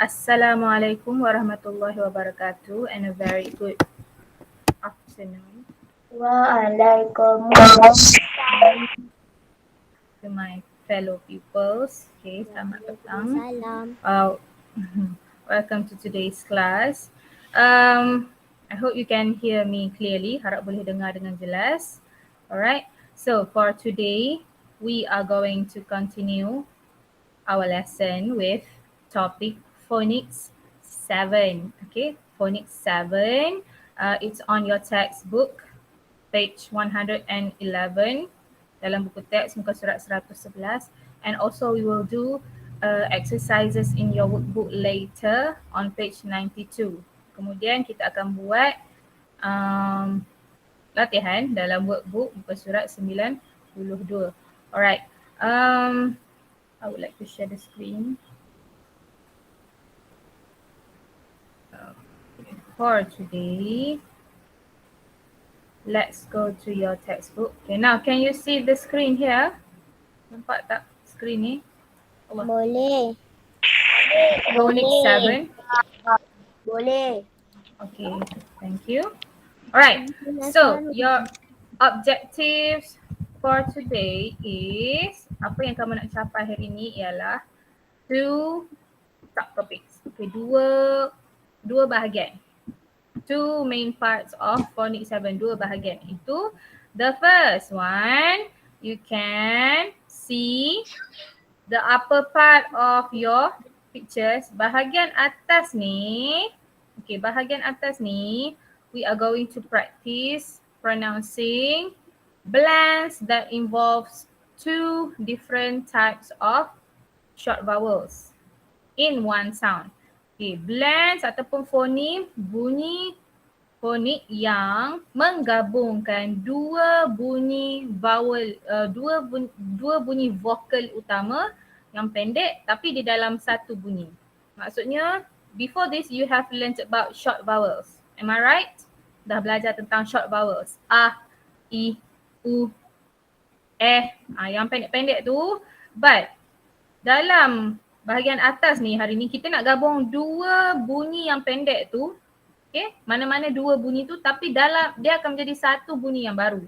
Assalamualaikum warahmatullahi wabarakatuh and a very good afternoon Waalaikumsalam. to my fellow pupils. Okay, selamat petang. Waalaikumsalam. Welcome to today's class. I hope you can hear me clearly. Harap boleh dengar dengan jelas. Alright, so for today, we are going to continue our lesson with topic phonics 7. Okay, phonics 7. It's on your textbook, page 111 dalam buku teks muka surat 111, and also we will do exercises in your workbook later on page 92. Kemudian kita akan buat latihan dalam workbook muka surat 92. Alright, I would like to share the screen. For today, let's go to your textbook. Okay, now can you see the screen here? Nampak tak screen ni? Allah. Boleh. Phonics 7. Boleh. Okay, thank you. Alright, so your objectives for today is, apa yang kamu nak capai hari ini ialah 2 subtopics. Okay, dua bahagian. 2 main parts of phonics 7, 2 bahagian. Itu the first one, you can see the upper part of your pictures. Bahagian atas ni, okay, bahagian atas ni, we are going to practice pronouncing blends that involves 2 different types of short vowels in one sound. Okay, blends ataupun fonem, bunyi fonik yang menggabungkan dua bunyi vowel, dua bunyi vokal utama yang pendek tapi di dalam satu bunyi. Maksudnya, before this you have learnt about short vowels. Am I right? Dah belajar tentang short vowels. A, I, U, yang pendek-pendek tu. But dalam bahagian atas ni hari ni kita nak gabung dua bunyi yang pendek tu. Okay, mana-mana dua bunyi tu tapi dalam dia akan menjadi satu bunyi yang baru.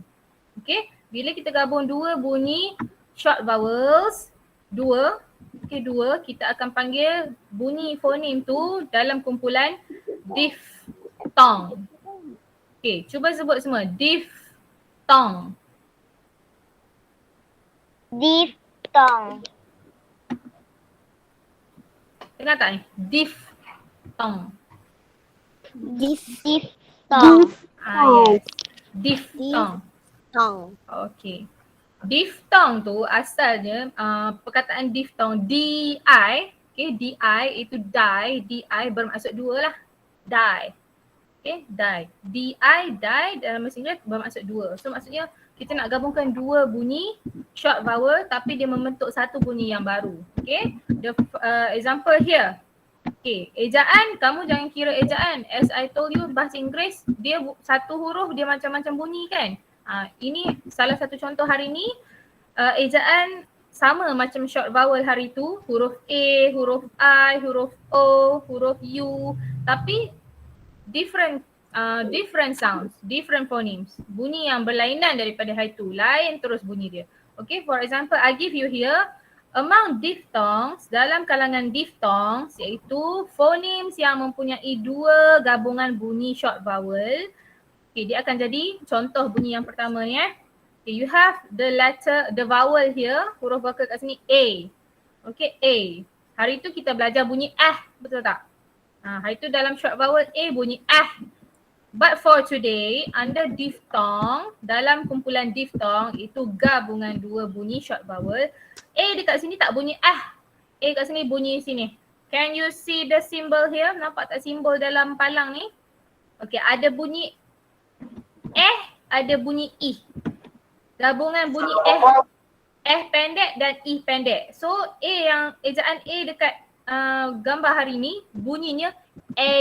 Okay, bila kita gabung dua bunyi short vowels, dua, kita akan panggil bunyi fonem tu dalam kumpulan diphthong. Okay, cuba sebut semua. Diphthong. Diphthong. Dengar tak ni? Diphthong. Diphthong. Yes. Diphthong. Tong. Okay. Diphthong tu asalnya perkataan diphthong D-I, okay, D-I itu die, D-I bermaksud dua lah. Die. Okay, die. D-I, die dalam bahasa Inggeris bermaksud dua. So maksudnya kita nak gabungkan dua bunyi short vowel tapi dia membentuk satu bunyi yang baru. Okay, the example here. Okay, ejaan, kamu jangan kira ejaan. As I told you, bahasa Inggeris, dia satu huruf dia macam-macam bunyi kan. Ini salah satu contoh hari ni, ejaan sama macam short vowel hari tu. Huruf A, huruf I, huruf O, huruf U. Tapi different sounds, different phonemes. Bunyi yang berlainan daripada hari tu. Lain terus bunyi dia. Okay, for example, I give you here, among diphthongs, dalam kalangan diphthongs iaitu phonemes yang mempunyai dua gabungan bunyi short vowel. Okay, dia akan jadi contoh bunyi yang pertama ni Okay, you have the vowel here, huruf vokal kat sini A. Okay, A. Hari tu kita belajar bunyi betul tak? Hari tu dalam short vowel A bunyi But for today, under diphthong, dalam kumpulan diphthong itu gabungan dua bunyi short vowel. A dekat sini tak bunyi A kat sini bunyi sini. Can you see the symbol here? Nampak tak simbol dalam palang ni? Okay, ada bunyi ada bunyi I. Gabungan bunyi pendek dan I pendek. So A yang ejaan A dekat gambar hari ni bunyinya A.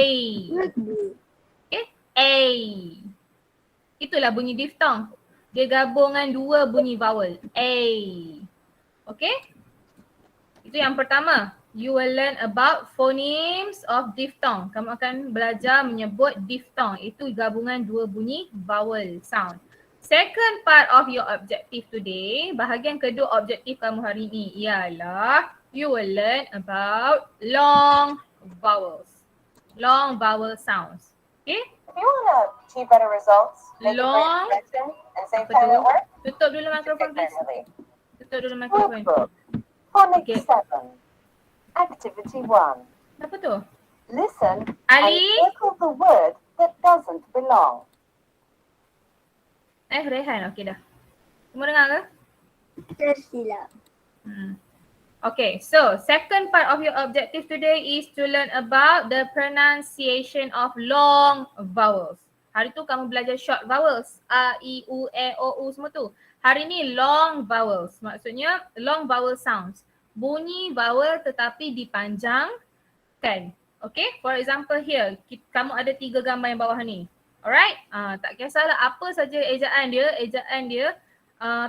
Okay, A. Itulah bunyi diphthong. Dia gabungan dua bunyi vowel. A. Okay? Itu yang pertama. you will learn about phonemes of diphthong. Kamu akan belajar menyebut diphthong. Itu gabungan dua bunyi vowel sound. Second part of your objective today, bahagian kedua objektif kamu hari ini ialah you will learn about long vowels. Long vowel sounds. Okay? If you want to achieve better results, make a Long. great impression, and save Apa time tu? at work, Tutup dulu you should mikrofon take please. Grammarly. Tutup dulu mikrofon. Workbook. Phonics Okay. 7. Activity 1. Apa tu? Listen Ali? and circle the word that doesn't belong. Rehan. Okay dah. Semua dengar ke? Tersilap. Okay, so second part of your objective today is to learn about the pronunciation of long vowels. Hari tu kamu belajar short vowels. A, I, U, E, O, U semua tu. Hari ni long vowels. Maksudnya long vowel sounds. Bunyi vowel tetapi dipanjangkan. Okay, for example here, kamu ada 3 gambar yang bawah ni. Alright, tak kisahlah apa saja ejaan dia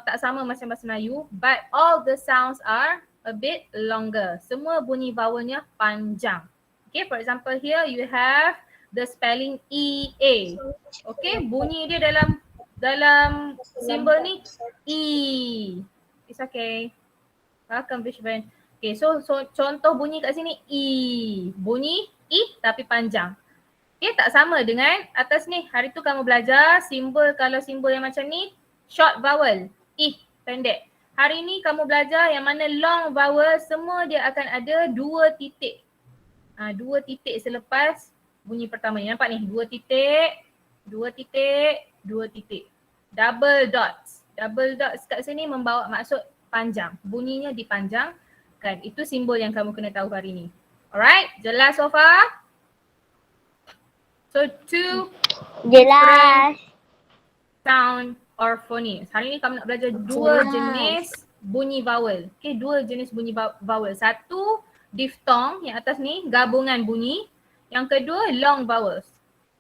tak sama macam bahasa Melayu, but all the sounds are a bit longer. Semua bunyi vowelnya panjang. Okay, for example here you have the spelling EA. Okay, bunyi dia dalam simbol ni E. It's okay. Welcome Vishwan. Okay, so contoh bunyi kat sini E. Bunyi E tapi panjang. Okay, tak sama dengan atas ni. Hari tu kamu belajar kalau simbol yang macam ni short vowel. Pendek. Hari ni kamu belajar yang mana long vowel, semua dia akan ada 2 titik. 2 titik selepas bunyi pertama ni. Nampak ni? 2 titik, 2 titik, 2 titik. Double dots. Double dots kat sini membawa maksud panjang. Bunyinya dipanjangkan. Itu simbol yang kamu kena tahu hari ni. Alright? Jelas so far? So 2 Jelas. sound or phonemes. Hari ni kamu nak belajar 2 jenis bunyi vowel. Okay, 2 jenis bunyi vowel. Satu diphthong yang atas ni, gabungan bunyi. Yang kedua long vowels.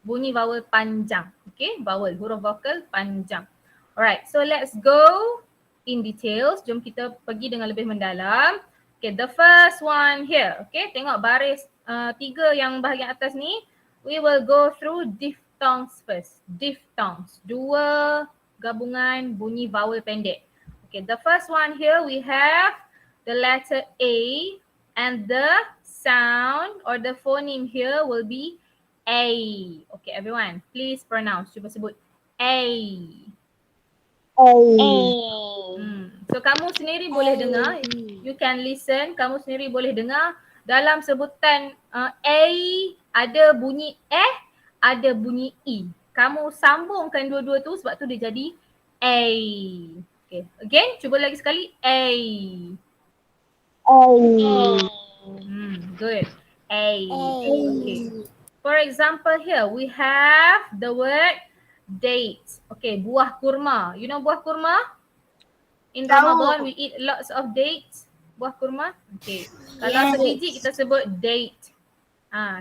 Bunyi vowel panjang. Okay, vowel, huruf vokal panjang. Alright, so let's go in details. Jom kita pergi dengan lebih mendalam. Okay, the first one here. Okay, tengok baris 3 yang bahagian atas ni. We will go through diphthongs first. Diphthongs. 2 gabungan bunyi vowel pendek. Okay, the first one here we have the letter A and the sound or the phoneme here will be A. Okay, everyone, please pronounce. Cuba sebut A. So kamu sendiri boleh dengar. You can listen. Kamu sendiri boleh dengar. Dalam sebutan A ada bunyi ada bunyi E. Kamu sambungkan dua-dua tu sebab tu dia jadi A. Okay, again cuba lagi sekali A. Good. A. Okay. For example here we have the word dates. Okay, buah kurma. You know buah kurma? In Ramadan we eat lots of dates. Buah kurma. Okay. Kalau sebiji kita sebut date.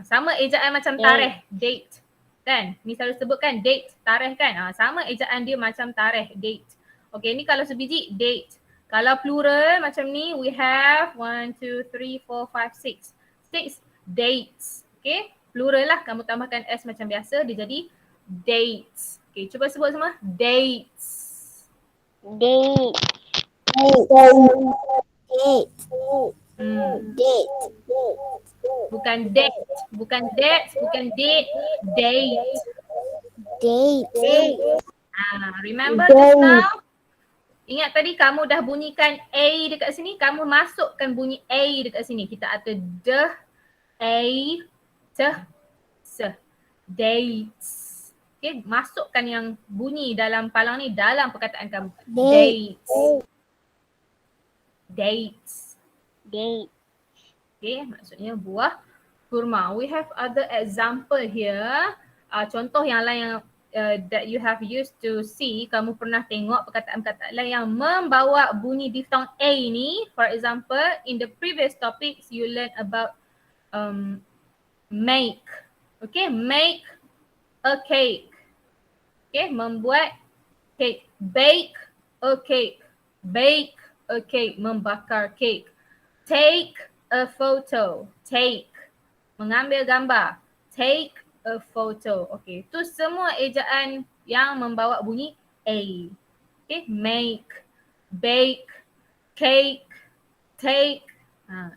Sama ejaan macam tarikh, date. Kan? Ni selalu sebutkan date, tarikh kan? Sama ejaan dia macam tarikh, date. Okay, ni kalau sebiji date. Kalau plural macam ni we have 1, 2, 3, 4, 5, 6. 6 dates. Okay, plural lah, kamu tambahkan S macam biasa dia jadi dates. Okay, cuba sebut semua. Dates. Bukan date, bukan dates, bukan date, date. Remember just now? Ingat tadi kamu dah bunyikan A dekat sini, kamu masukkan bunyi A dekat sini. Kita ada deh, A, teh, se. Dates. Okay, masukkan yang bunyi dalam palang ni dalam perkataan kamu. Dates. Dates. Okay, maksudnya buah kurma. We have other example here. Contoh yang lain yang that you have used to see, kamu pernah tengok perkataan-perkataan lain yang membawa bunyi diphthong A ni. For example, in the previous topics you learn about make. Okay, make a cake. Okay, membuat cake. Bake a cake. Bake a cake, membakar cake. Take a photo. Take. Mengambil gambar. Take a photo. Okay. Tu semua ejaan yang membawa bunyi A. Okay. Make, bake, cake, take.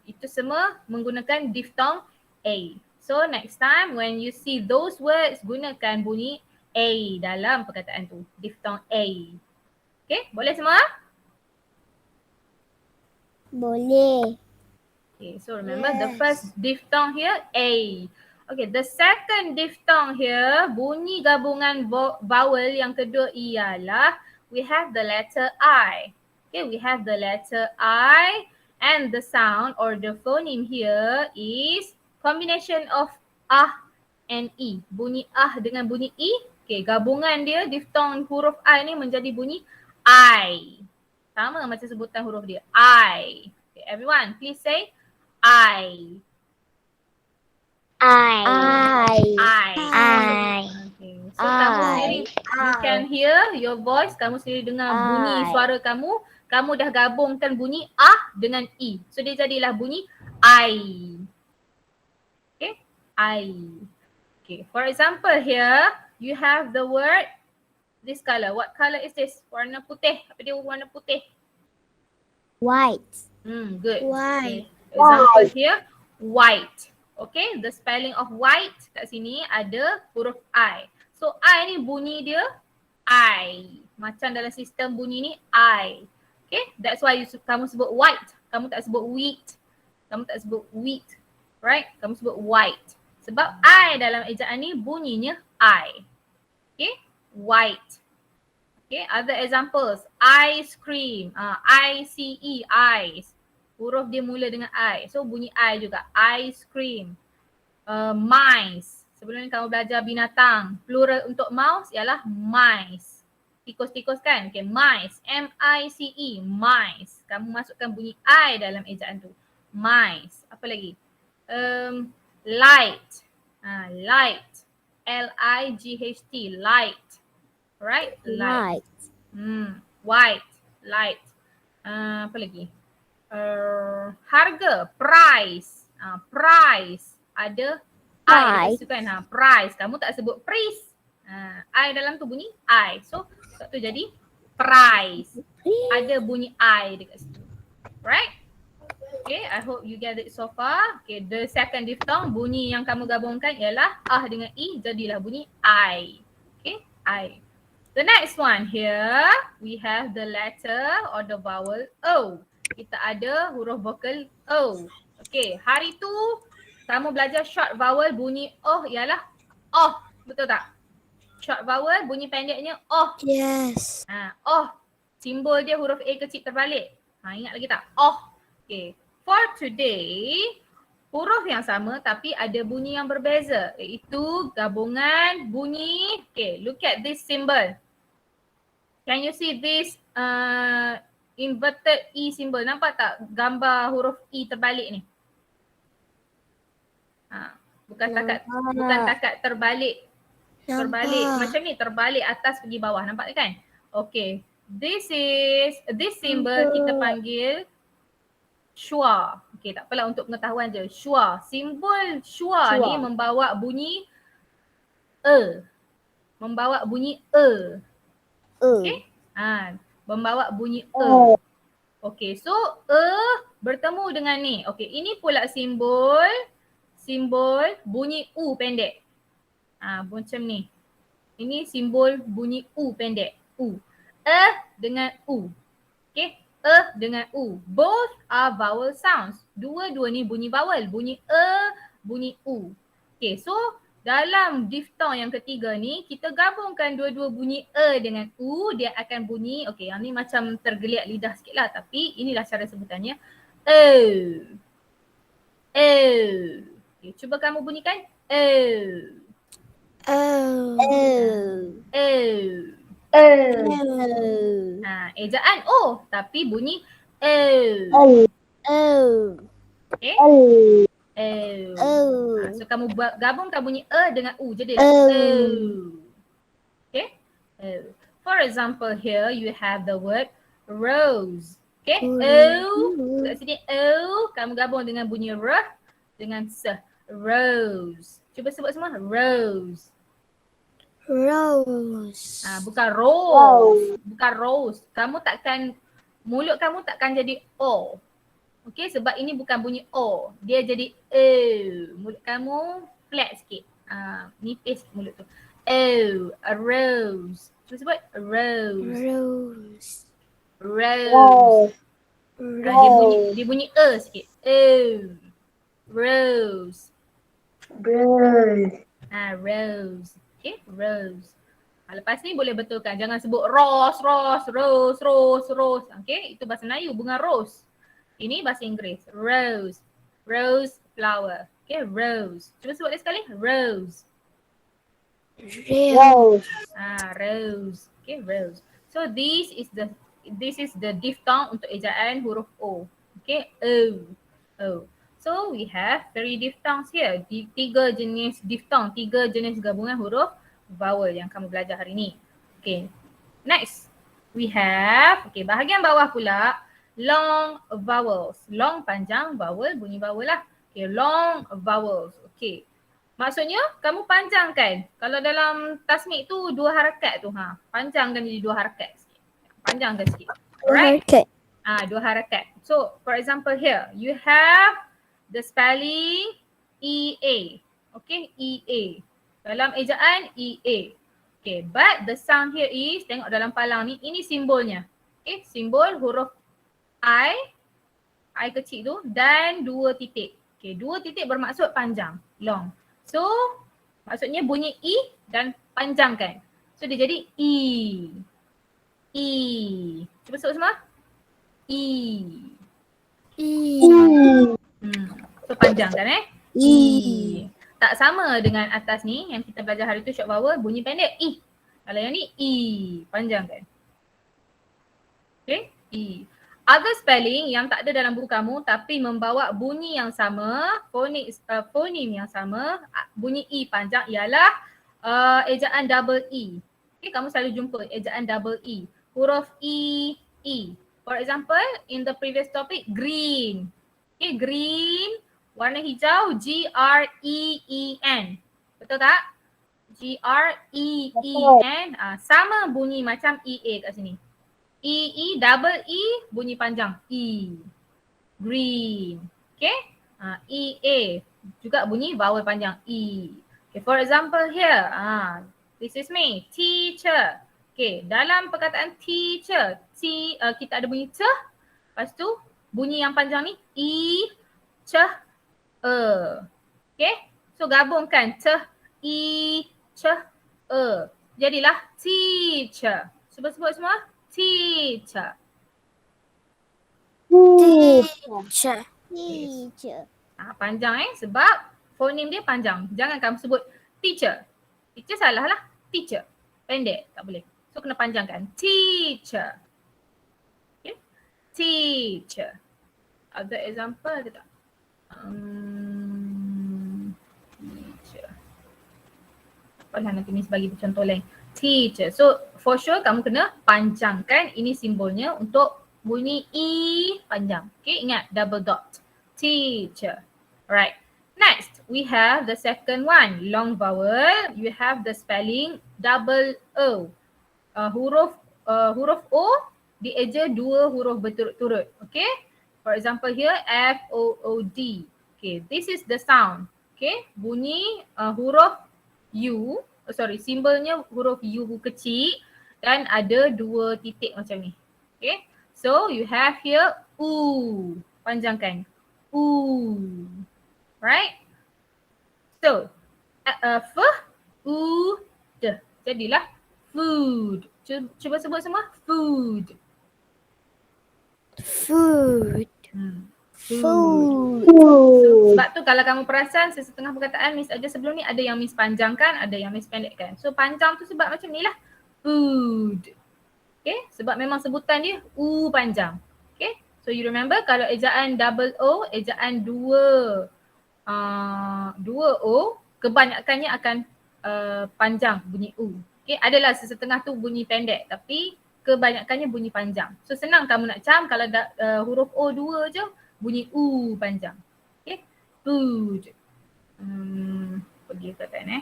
Itu semua menggunakan diphthong A. So next time when you see those words, gunakan bunyi A dalam perkataan tu. Diphthong A. Okay, boleh semua? Boleh. Okay, so remember the first diphthong here, A. Okay, the second diphthong here, bunyi gabungan vowel yang kedua ialah we have the letter I. Okay, we have the letter I and the sound or the phoneme here is combination of and E. Bunyi dengan bunyi E. Okay, gabungan dia diphthong huruf I ni menjadi bunyi I. Sama macam sebutan huruf dia, I. Okay, everyone please say I. Okay. So kamu sendiri, you can hear your voice, kamu sendiri dengar bunyi suara kamu, kamu dah gabungkan bunyi dengan E. So dia jadilah bunyi I. Okay, I. Okay, for example here, you have the word this color. What color is this? Warna putih. Apa dia warna putih? White. Good. White. Okay. Example here, white. Okay, the spelling of white kat sini ada huruf I. So I ni bunyi dia I. Macam dalam sistem bunyi ni I. Okay, that's why kamu sebut white. Kamu tak sebut wheat. Kamu tak sebut wheat. Right? Kamu sebut white. Sebab I dalam ejaan ni bunyinya I. Okay, white. Okay, other examples. Ice cream. I-C-E, ice. Huruf dia mula dengan I. So bunyi I juga. Ice cream. Mice. Sebelum ni kamu belajar binatang. Plural untuk mouse ialah mice. Tikus-tikus kan? Okay, mice. M-I-C-E, mice. Kamu masukkan bunyi I dalam ejaan tu. Mice. Apa lagi? Light. Light. L-I-G-H-T, light. Right? Light. White. Light. Apa lagi? Harga. Price. Price. Ada I dekat situ kan. Price. Kamu tak sebut price. I dalam tu bunyi I. So tu jadi price. Ada bunyi I dekat situ. Right? Okay, I hope you get it so far. Okay, the second diphthong, bunyi yang kamu gabungkan ialah dengan E, jadilah bunyi I. Okay, I. The next one here, we have the letter or the vowel O. Kita ada huruf vokal O. Okay, hari tu kamu belajar short vowel, bunyi O ialah O. Betul tak? Short vowel, bunyi pendeknya O. Yes. O. Simbol dia huruf A kecil terbalik. Ingat lagi tak? O. Okay. For today, huruf yang sama tapi ada bunyi yang berbeza, iaitu gabungan bunyi. Okay, look at this symbol. Can you see this inverted E symbol? Nampak tak gambar huruf E terbalik ni? Bukan takat terbalik. Terbalik macam ni, terbalik atas pergi bawah. Nampak kan? Okay. This symbol kita panggil schwa. Okay, tak apalah untuk pengetahuan je. Schwa. Simbol schwa ni membawa bunyi Membawa bunyi Okay. Membawa bunyi Okay, so bertemu dengan ni. Okay, ini pula simbol bunyi U pendek. Macam ni. Ini simbol bunyi U pendek. U. Dengan U. Okay. Dengan U. Both are vowel sounds. Dua-dua ni bunyi vowel. Bunyi bunyi U. Okay, so dalam diphthong yang ketiga ni, kita gabungkan dua-dua bunyi dengan U. Dia akan bunyi, okay, yang ni macam tergeliat lidah sikit lah. Tapi inilah cara sebutannya. Okay, cuba kamu bunyikan. Ejaan O tapi bunyi Okay. So kamu gabungkan bunyi dengan U jadi Okay. For example here you have the word rose. Okay. Kat sini kamu gabung dengan bunyi R dengan S. Rose. Cuba sebut semua. Rose. Rose. Bukan rose. Bukan rose. Mulut kamu takkan jadi O. Okey, sebab ini bukan bunyi O. Dia jadi O. Mulut kamu flat sikit. Nipis mulut tu. O. A rose. Cuba sebut. Rose. Rose. Rose. Dia bunyi E sikit. O. Rose. Rose. Okay, rose. Lepas ni boleh betulkan. Jangan sebut rose. Okay, itu bahasa Melayu. Bunga rose. Ini bahasa Inggeris. Rose. Rose flower. Okay, rose. Cuba sebut lagi sekali. Rose. Rose. Rose. Okay, rose. So this is the diphthong untuk ejaan huruf O. Okay, O. So we have 3 diphthongs here. 3 jenis diphthong, 3 jenis gabungan huruf vowel yang kamu belajar hari ni. Okay, next. We have, bahagian bawah pula, long vowels. Long panjang, vowel, bunyi vowel lah. Okay, long vowels. Okay. Maksudnya kamu panjangkan. Kalau dalam tasmik tu 2 harakat tu, panjangkan jadi 2 harakat sikit. Panjangkan sikit. Alright? 2 harakat. So, for example here, you have the spelling EA. Okay, EA. Dalam ejaan EA. Okay, but the sound here is, tengok dalam palang ni, ini simbolnya. Okay, simbol huruf I kecil tu dan 2 titik. Okay, 2 titik bermaksud panjang, long. So, maksudnya bunyi E dan panjangkan. So, dia jadi E. E. Cuba sebut semua. E. So, panjangkan E. Tak sama dengan atas ni yang kita belajar hari tu short vowel, bunyi pendek E. Kalau yang ni E, panjangkan. Okay, E. Other spelling yang tak ada dalam buku kamu tapi membawa bunyi yang sama, fonem yang sama, bunyi E panjang ialah ejaan double E. Okay, kamu selalu jumpa ejaan double E. Huruf E, E. For example, in the previous topic, green. Okay, green. Warna hijau, G-R-E-E-N. Betul tak? G-R-E-E-N. Sama bunyi macam E-A kat sini. E-E, double E, bunyi panjang. E. Green. Okay. E-A. Juga bunyi vowel panjang. E. Okay, for example here. This is me. Teacher. Okay, dalam perkataan teacher, kita ada bunyi C. Lepas tu, bunyi yang panjang ni, E, C, Okay, so gabungkan E, C, jadilah teacher. Sebut semua. Teacher. Teacher. Panjang sebab fonem dia panjang. Jangan kamu sebut teacher. Teacher salah lah. Teacher. Pendek, tak boleh. So kena panjangkan. Teacher. Okay. Teacher. Ada example ada tak? Teacher. Apalah nanti Miss bagi contoh lain. Teacher. So for sure kamu kena panjangkan. Ini simbolnya untuk bunyi E panjang. Okay, ingat double dot. Teacher. Right. Next, we have the second one. Long vowel. You have the spelling double O. Huruf O dieja 2 huruf berturut-turut. Okay. For example here, F-O-O-D. Okay, this is the sound. Okay, bunyi huruf U, simbolnya huruf U kecil dan ada 2 titik macam ni. Okay, so you have here U, panjangkan. U, right? So, F, U, D. Jadilah food. Cuba sebut semua. Food. Food. So, sebab tu kalau kamu perasan sesetengah perkataan Miss aja sebelum ni ada yang Miss panjangkan, ada yang Miss pendekkan. So panjang tu sebab macam ni lah. Food. Okay, sebab memang sebutan dia U panjang. Okay, so you remember kalau ejaan double O, ejaan 2 O, kebanyakannya akan panjang bunyi U. Okay, adalah sesetengah tu bunyi pendek tapi kebanyakannya bunyi panjang. So senang kamu nak cam kalau huruf O 2 je, bunyi U panjang. Okay, food. Pergi ke kan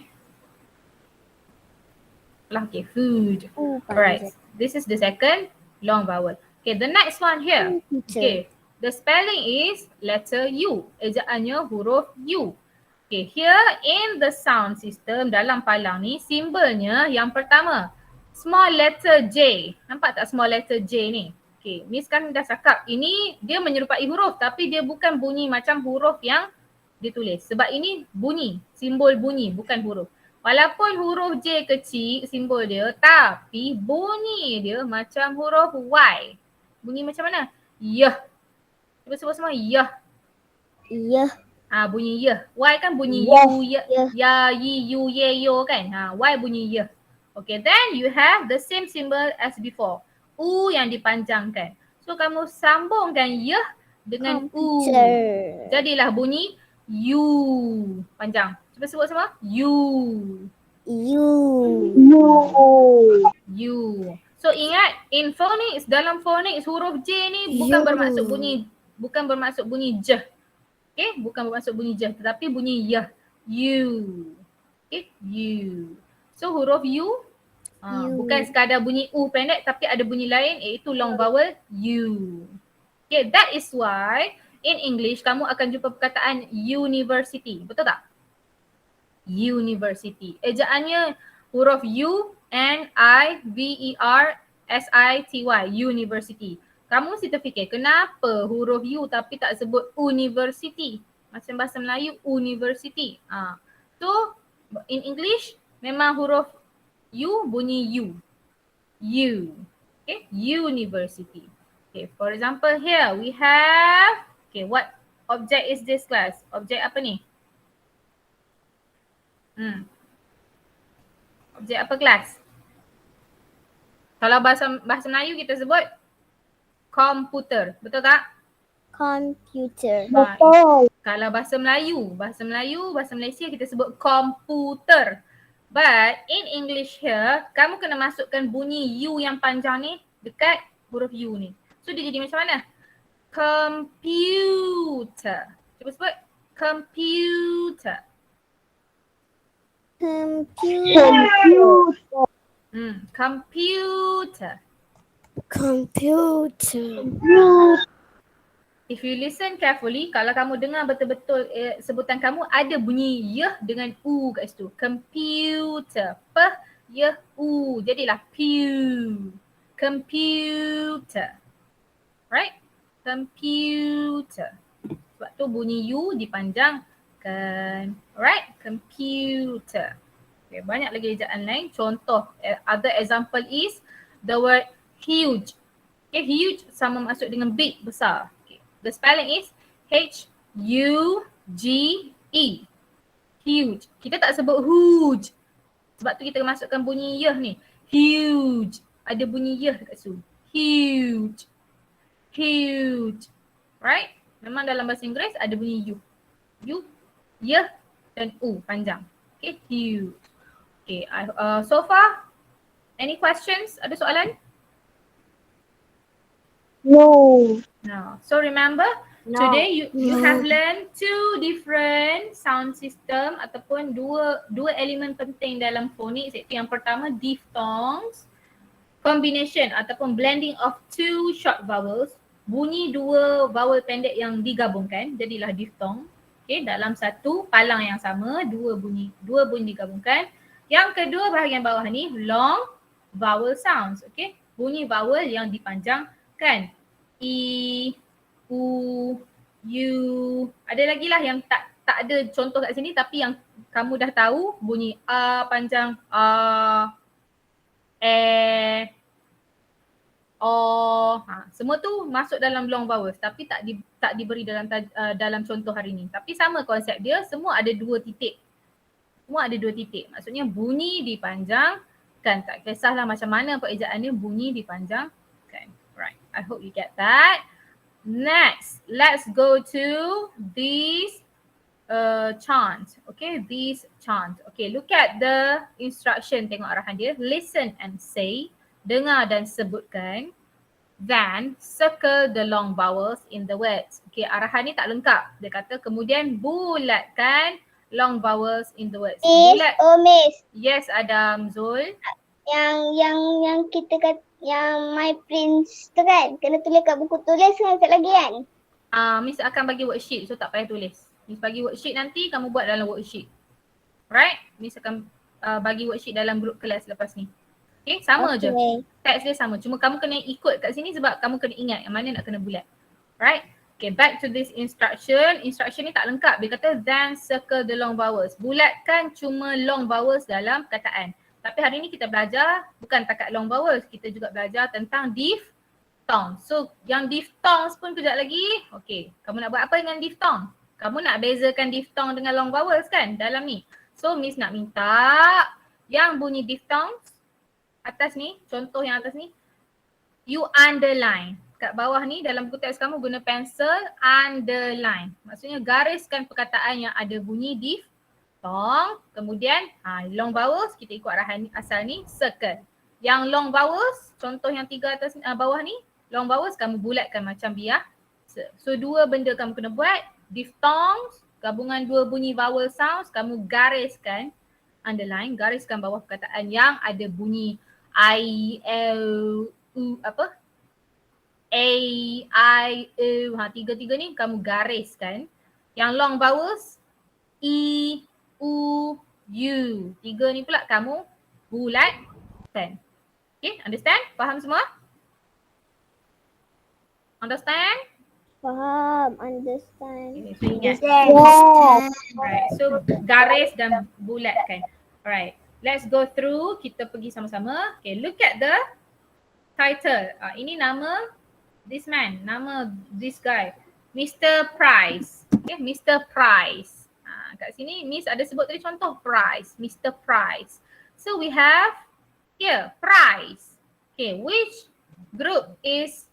okay, food. Alright, this is the second long vowel. Okay, the next one here. Okay, the spelling is letter U. Ejaannya huruf U. Okay, here in the sound system dalam palang ni, simbolnya yang pertama, small letter J. Nampak tak small letter J ni? Okay, Miss kan dah cakap ini dia menyerupai huruf tapi dia bukan bunyi macam huruf yang ditulis. Sebab ini bunyi, simbol bunyi bukan huruf. Walaupun huruf J kecil simbol dia, tapi bunyi dia macam huruf Y. Bunyi macam mana? Yah. Cuba sebut semua. Yah. Yah. Bunyi yah. Y kan bunyi Yah. yu, ya, yi, yu, ye, yo kan. Y bunyi yah. Okay, then you have the same symbol as before. U yang dipanjangkan. So kamu sambungkan yah dengan U. Jadilah bunyi U. Panjang. Cuba sebut semua. U. So ingat, in phonics, dalam phonics huruf J ni bukan bermaksud bunyi J. Okay, bukan bermaksud bunyi J tetapi bunyi yah. U. Okay, U. So huruf U bukan sekadar bunyi U pendek tapi ada bunyi lain iaitu long vowel U. Okay, that is why in English kamu akan jumpa perkataan university. Betul tak? University. Ejaannya huruf U, N-I-V-E-R-S-I-T-Y. University. Kamu mesti terfikir kenapa huruf U tapi tak sebut university. Macam bahasa Melayu university. So in English memang huruf U bunyi U. U. Okay, university. Okay, for example here we have, okay, what object is this class? Objek apa ni? Objek apa kelas? Kalau bahasa Melayu kita sebut komputer. Betul tak? Computer. Kalau bahasa Malaysia kita sebut komputer. But in English here, kamu kena masukkan bunyi U yang panjang ni dekat huruf U ni. So dia jadi macam mana? Computer. Cuba sebut. Computer. Computer. If you listen carefully, kalau kamu dengar betul-betul sebutan kamu ada bunyi yah dengan u kat situ. Computer. P, yah, u. Jadilah pew. Computer. Right? Computer. Sebab tu bunyi u dipanjangkan. Alright? Computer. Okay, banyak lagi ejaan lain. Contoh, other example is the word huge. Okay, huge sama maksud dengan big, besar. Okay. The spelling is H-U-G-E. Huge. Kita tak sebut huge. Sebab tu kita masukkan bunyi yah ni. Huge. Ada bunyi yah dekat situ. Huge. Huge. Right? Memang dalam bahasa Inggeris ada bunyi U. U, yah dan U panjang. Okay, huge. Okay, so far, any questions? Ada soalan? No. No. So remember, today you have learned two different sound system ataupun dua elemen penting dalam phonics, iaitu yang pertama diphthongs, combination ataupun blending of two short vowels, bunyi dua vowel pendek yang digabungkan jadilah diphthong. Okay, dalam satu palang yang sama dua bunyi digabungkan. Yang kedua bahagian bawah ni long vowel sounds. Okay, bunyi vowel yang dipanjangkan. I, U, U. Ada lagi lah yang tak ada contoh kat sini tapi yang kamu dah tahu bunyi A panjang, A, E, O. Semua tu masuk dalam long vowels tapi tak diberi dalam contoh hari ni. Tapi sama konsep dia, semua ada dua titik. Maksudnya bunyi dipanjangkan. Tak kisahlah macam mana perejaannya, bunyi dipanjangkan. Right. I hope you get that. Next, let's go to these chant. Okay, these chant. Okay, look at the instruction. Tengok arahan dia. Listen and say. Dengar dan sebutkan. then circle the long vowels in the words. Okay, arahan ni tak lengkap. Dia kata kemudian bulatkan long vowels in the words. Bulat. Miss. Yes, Adam, Zul. Yang kita yang My Prince tu kan, kena tulis kat buku tulis kan sekali lagi kan? Miss akan bagi worksheet, so tak payah tulis. Miss bagi worksheet nanti kamu buat dalam worksheet. Right? Miss akan bagi worksheet dalam grup kelas lepas ni. Okay, sama je. Teks dia sama. Cuma kamu kena ikut kat sini sebab kamu kena ingat yang mana nak kena bulat. Right? Okay, back to this instruction. Instruction ni tak lengkap. Dia kata then circle the long vowels. Bulatkan cuma long vowels dalam perkataan. Tapi hari ni kita belajar bukan takat long vowels. Kita juga belajar tentang diphthong. So yang diphthongs pun kejap lagi. Okay, kamu nak buat apa dengan diphthong? Kamu nak bezakan diphthong dengan long vowels kan dalam ni. So Miss nak minta yang bunyi diphthongs atas ni, contoh yang atas ni, you underline. Kat bawah ni dalam buku teks kamu guna pensel, underline. Maksudnya gariskan perkataan yang ada bunyi diphthong. Kemudian long vowels, kita ikut arahan asal ni, circle. Yang long vowels, contoh yang 3 atas bawah ni, long vowels kamu bulatkan macam biasa. So 2 benda kamu kena buat, diphthongs, gabungan 2 bunyi vowel sounds, kamu gariskan, underline, gariskan bawah perkataan yang ada bunyi I, L, U, apa? A, I, U. 3 ni kamu gariskan. Yang long vowels, E, U, U. 3 ni pula kamu bulatkan. Okay, understand? Faham semua? Understand? Faham, understand. Okay, so ingat. Right, so garis dan bulatkan. Alright, let's go through. Kita pergi sama-sama. Okay, look at the title. Ini nama this man, nama this guy. Mr. Price. Okay, Mr. Price. Kat sini Miss ada sebut tadi contoh Price, Mr. Price. So we have here, Price. Okay, which group is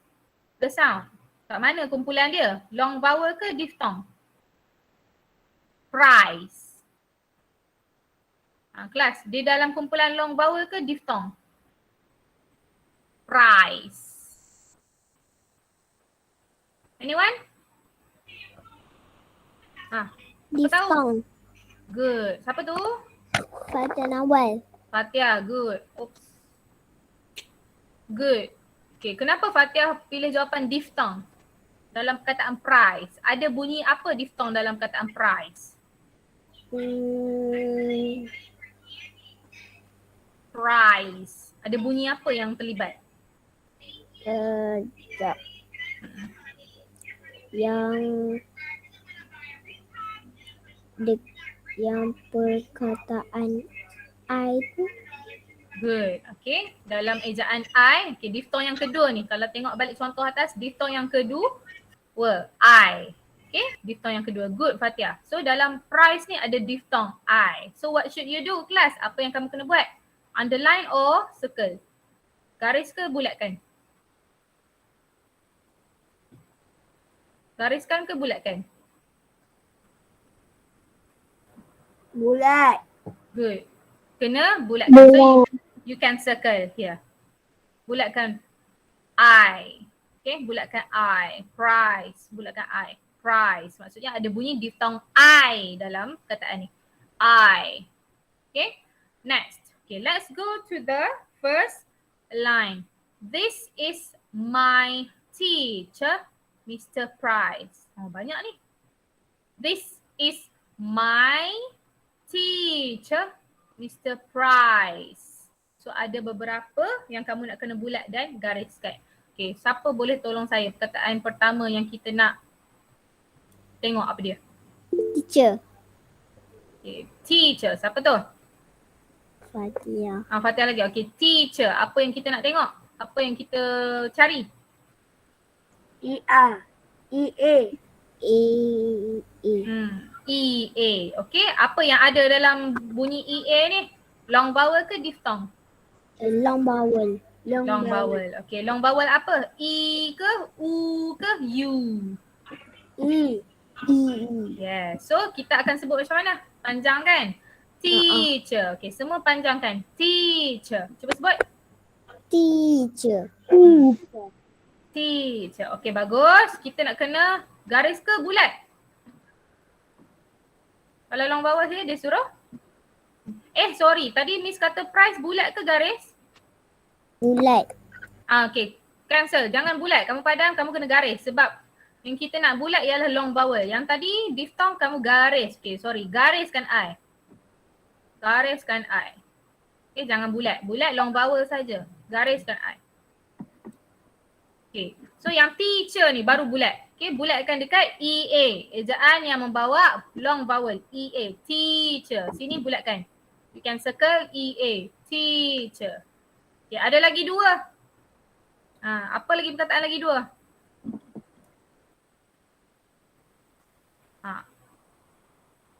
the sound? Kat mana kumpulan dia? Long vowel ke diphthong? Price. Kelas, dia dalam kumpulan long vowel ke diphthong? Price. Anyone? Diphthong. Good. Siapa tu? Fatia Nawal. Fatia, good. Oops. Good. Okay, kenapa Fatia pilih jawapan diphthong dalam perkataan price? Ada bunyi apa diphthong dalam perkataan price? Price. Ada bunyi apa yang terlibat? Sekejap. Yang perkataan I tu. Good. Okay. Dalam ejaan I, okay, diphthong yang kedua ni. Kalau tengok balik contoh atas, diphthong yang kedua, I. Okay. Diphthong yang kedua. Good, Fatia. So dalam price ni ada diphthong I. So what should you do, class? Apa yang kamu kena buat? Underline or circle? Garis ke bulatkan? Gariskan ke bulatkan? Bulat. Good. Kena bulatkan. So you can circle here. Bulatkan I. Okay, bulatkan I. Price. Bulatkan I. Price. Maksudnya ada bunyi diphthong I dalam perkataan ni. I. Okay, next. Okay, let's go to the first line. This is my teacher, Mr. Price. Oh, banyak ni. This is my teacher, Mr. Price. So ada beberapa yang kamu nak kena bulat dan gariskan. Okay, siapa boleh tolong saya perkataan pertama yang kita nak tengok apa dia? Teacher. Okay, teacher. Siapa tu? Fatia. Fatia lagi. Okay, teacher. Apa yang kita nak tengok? Apa yang kita cari? E-A. E-A. E-A. Okay, apa yang ada dalam bunyi E-A ni? Long vowel ke diphthong? Long vowel. Long vowel. Okay, long vowel apa? E ke? U ke? U? E. Yeah, so kita akan sebut macam mana? Panjang kan? Teacher. Okay, semua panjangkan. Teacher. Cuba sebut. Teacher. Teacher. Okey, bagus. Kita nak kena garis ke bulat? Kalau long vowel dia suruh? Sorry. Tadi Miss kata price bulat ke garis? Bulat. Okey. Cancel. Jangan bulat. Kamu padam, kamu kena garis. Sebab yang kita nak bulat ialah long vowel. Yang tadi diphthong kamu garis. Okey, sorry. Gariskan I. Gariskan I. Okey, jangan bulat. Bulat long vowel saja. Gariskan I. Okey. So yang teacher ni baru bulat. Okey, bulatkan dekat EA. Ejaan yang membawa long vowel. EA. Teacher. Sini bulatkan. You can circle EA. Teacher. Okey, ada lagi dua. Apa lagi perkataan lagi dua?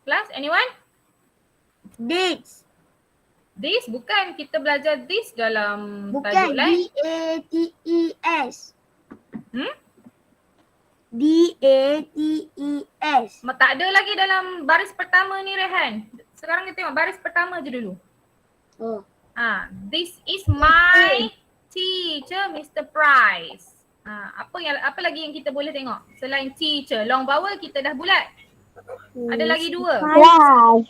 Class, anyone? This. This bukan. Kita belajar this dalam tajuk Bukan. lain. D-A-T-E-S. Hmm? D-A-T-E-S. Tak ada lagi dalam baris pertama ni, Rehan. Sekarang kita tengok baris pertama je dulu. Oh. This is my teacher, Mr. Price. Apa lagi yang kita boleh tengok selain teacher? Long vowel kita dah bulat. Ada lagi dua. Price.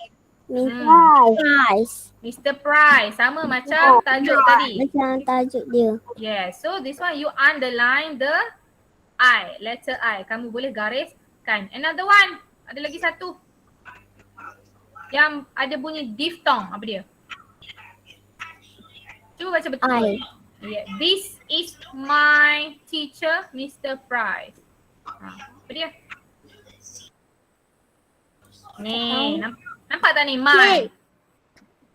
Price. Mr. Price. Sama macam tajuk tadi. Macam tajuk dia. Yes. So this one you underline the I. Letter I. Kamu boleh gariskan. Another one. Ada lagi satu. Yang ada bunyi diphthong. Apa dia? Cuba baca betul. I. Yeah. This is my teacher, Mr. Price. Apa dia? Ni, nampak tak ni? My.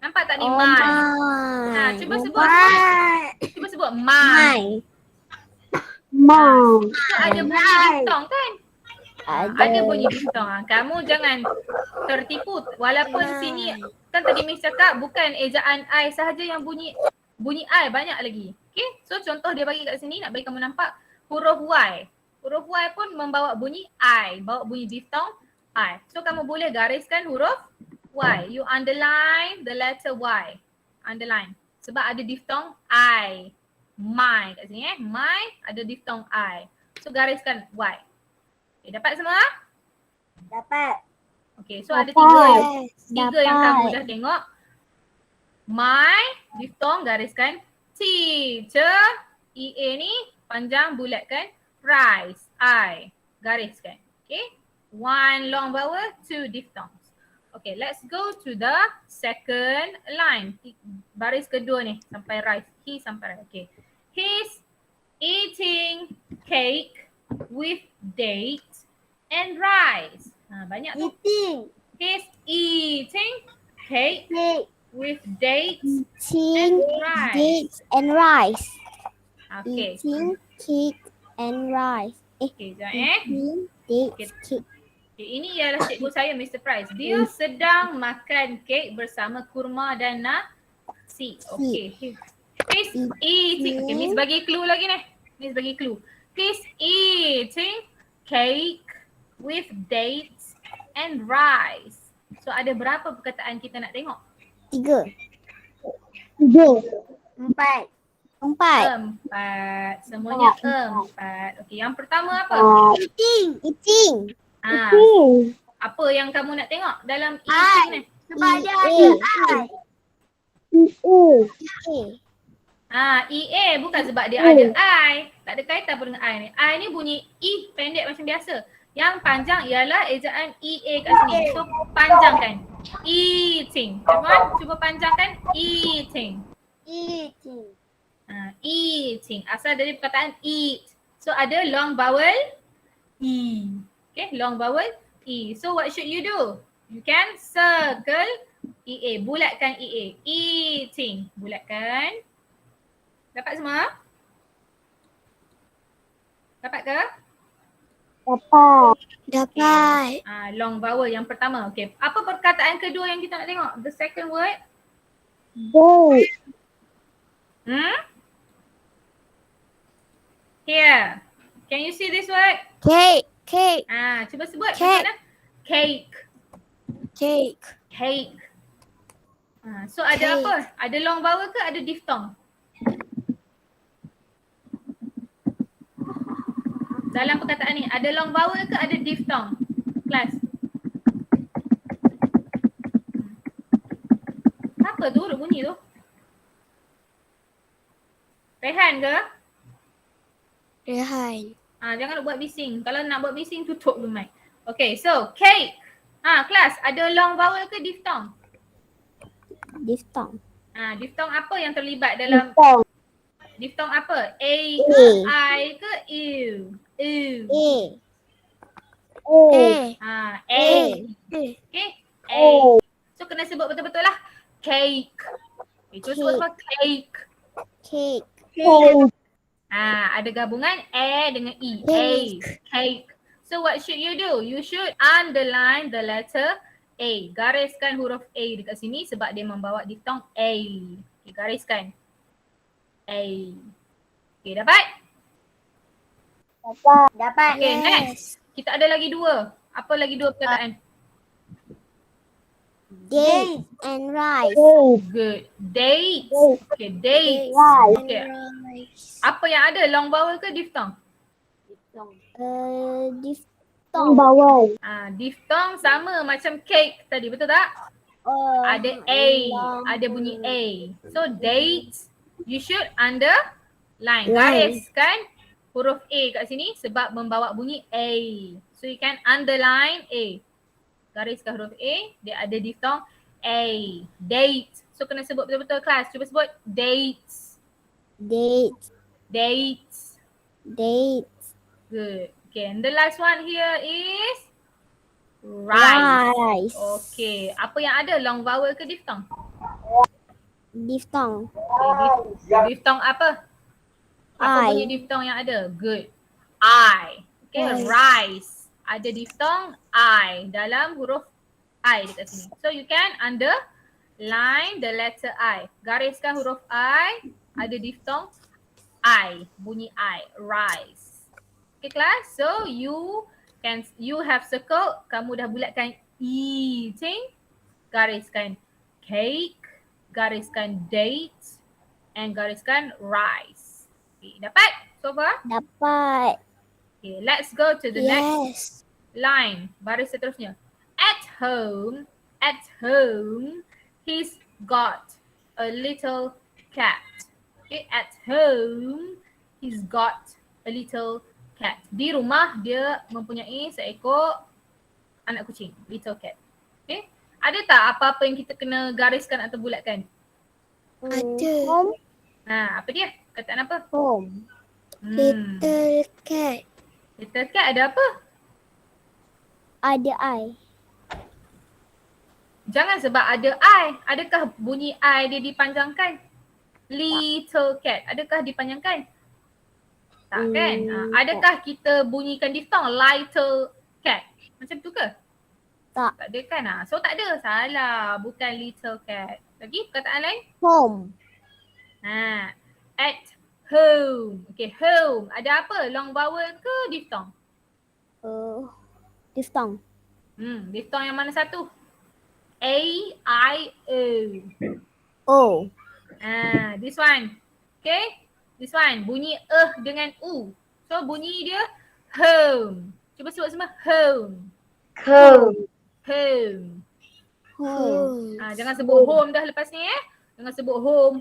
Nampak tak ni? My. Cuba sebut. Cuba sebut my. Mom. So, ada bunyi diphthong kan? Ada bunyi diphthong. Kamu jangan tertipu. Walaupun sini kan tadi Miss cakap bukan ejaan I sahaja yang bunyi I, banyak lagi. Okay, so contoh dia bagi kat sini nak bagi kamu nampak huruf Y. Huruf Y pun membawa bunyi I, bawa bunyi diphthong I. So kamu boleh gariskan huruf Y. You underline the letter Y. Underline. Sebab ada diphthong I. My kat sini My ada diphthong I. So gariskan Y. Okay, dapat semua? Dapat. Okay, so ada tiga yang kamu dah tengok. My, diphthong gariskan teacher, EA ni panjang bulatkan, price, I, gariskan. Okay, one long vowel, two diphthongs. Okay, let's go to the second line. Baris kedua ni sampai rice, he sampai rice. Okay, he's eating cake with dates and rice. Banyak tu. He's eating cake with dates and rice. Dates and rice. Okay. Eating cake and rice. Okay, sekejap Eating dates, cake. Okay, ini ialah cikgu saya, Mr. Price. Dia sedang makan kek bersama kurma dan nasi. Okay. He's eating. Okay, Miss bagi clue lagi ni. Miss bagi clue. He's eating cake with dates and rice. So ada berapa perkataan kita nak tengok? 3. 4. Semuanya 4. Okey, yang pertama apa? Eating. Apa yang kamu nak tengok dalam eating ni? Sebab dia ada EA bukan sebab dia ada I. Tak ada kaitan pun dengan I ni. I ni bunyi E pendek macam biasa. Yang panjang ialah ejaan EA kat sini. So panjangkan. Eating. Cuba panjangkan eating. Eating. Asal dari perkataan eat. So ada long vowel E. Okay, long vowel E. So what should you do? You can circle EA. Bulatkan EA. Eating. Bulatkan. Dapat semua? Dapat ke? Dapat. Long vowel yang pertama. Okay. Apa perkataan kedua yang kita nak tengok? The second word? Here. Can you see this word? Cake. Cuba sebut. Cake. Cake. So ada apa? Ada long vowel ke ada diphthong? Dalam perkataan ni ada long vowel ke ada diphthong? Kelas. Apa tu duk bunyi tu? Rehan ke? Rehan. Jangan nak buat bising. Kalau nak buat bising tutup dulu mic. Okay, so cake. Kelas ada long vowel ke diphthong? Diphthong. Diphthong apa yang terlibat dalam diphthong apa? A ke I ke ew? Ew. A. A. Okay. A. So kena sebut betul-betul lah. Cake. Itu sebut apa? Cake. Cake. Ada gabungan A dengan E. A. Cake. So what should you do? You should underline the letter A. Gariskan huruf A dekat sini sebab dia membawa diphthong A. Okay, gariskan. A. Okay, dapat? Dapat. Okay, next. Kita ada lagi dua. Apa lagi dua perkataan? Date and rice. Good. Dates. Okay, dates. Okay. Rice. Apa yang ada? Long vowel ke diphthong? Diphthong. Diphthong sama macam cake tadi, betul tak? Ada A, ada bunyi A. So dates, you should underline. Gariskan huruf A kat sini sebab membawa bunyi A. So you can underline A. Gariskan huruf A, dia ada diphthong A. Date. So kena sebut betul-betul kelas. Cuba sebut dates. Date. Dates. Date. Good. Okay, and the last one here is rice. Rice. Okay, apa yang ada? Long vowel ke diphthong? Diphthong. Okay, diphthong apa? Apa I. bunyi diphthong yang ada? Good. I. Okay, I. rice. Ada diphthong I dalam huruf I dekat sini. So you can underline the letter I. Gariskan huruf I, ada diphthong I, bunyi I, rice. Okay class, so you have circle, kamu dah bulatkan eating, gariskan cake, gariskan dates, and gariskan rice. Okay, dapat so far? Dapat. Okay, let's go to the next Yes. line. Baris seterusnya. At home, he's got a little cat. Okay, at home, he's got a little cat. Di rumah dia mempunyai seekor anak kucing, little cat. Okay, ada tak apa-apa yang kita kena gariskan atau bulatkan? Ada. Apa dia? Kataan apa? Home. Hmm. Little cat. Little cat ada apa? Ada I. Jangan sebab ada I. Adakah bunyi I dia dipanjangkan? Little cat. Adakah dipanjangkan? Tak kan? Adakah kita bunyikan diphthong? Little cat. Macam tu ke? Tak. Tak ada kan? So tak ada. Salah. Bukan little cat. Lagi perkataan lain? Home. At home. Okay, home. Ada apa? Long vowel ke diphthong? Diphthong. Diphthong yang mana satu? A, I, O. O. This one. Okay. This one. Bunyi dengan U. So bunyi dia home. Cuba sebut semua. Home. Home. Home. Home. Jangan sebut home dah lepas ni Jangan sebut home.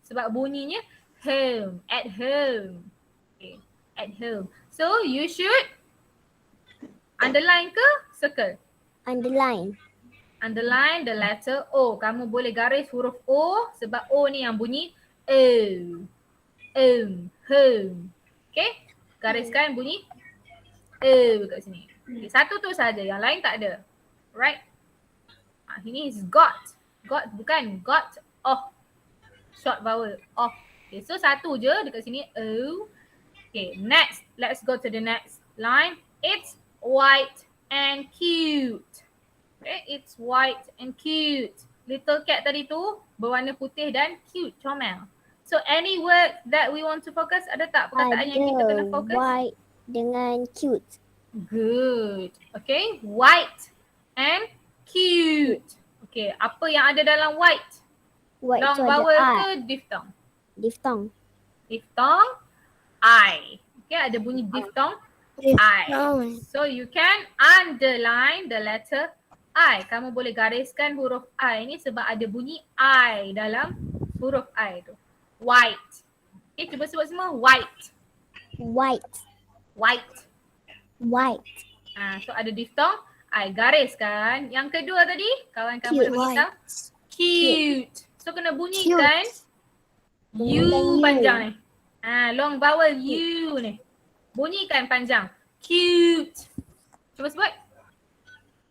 Sebab bunyinya home. At home. Okay. At home. So you should underline ke circle? Underline. Underline the letter O. Kamu boleh garis huruf O sebab O ni yang bunyi O. Home. Okay. Gariskan bunyi O kat sini. Okay, satu tu saja. Yang lain tak ada. Right. Ini is got. Got bukan got off. Short vowel. Off. Okay. So satu je dekat sini O. Okay. Next. Let's go to the next line. It's white and cute. Okay, it's white and cute. Little cat tadi tu berwarna putih dan cute, comel. So any word that we want to focus, ada tak perkataan yang kita kena fokus? White dengan cute. Good. Okay, white and cute. Okay, apa yang ada dalam white? White Long tu vowel ada I. ke diphthong? Diphthong. Diphthong, I. Okay, ada bunyi diphthong I. So you can underline the letter I. Kamu boleh gariskan huruf I ni sebab ada bunyi I dalam huruf I tu. White. Okay, cuba sebut semua. White. White. White. White. So ada diphthong I. Gariskan. Yang kedua tadi, kawan kamu nak beritahu. Cute. So kena bunyikan U panjang ni. Long vowel U ni. Bunyikan panjang. Cute. Cuba sebut.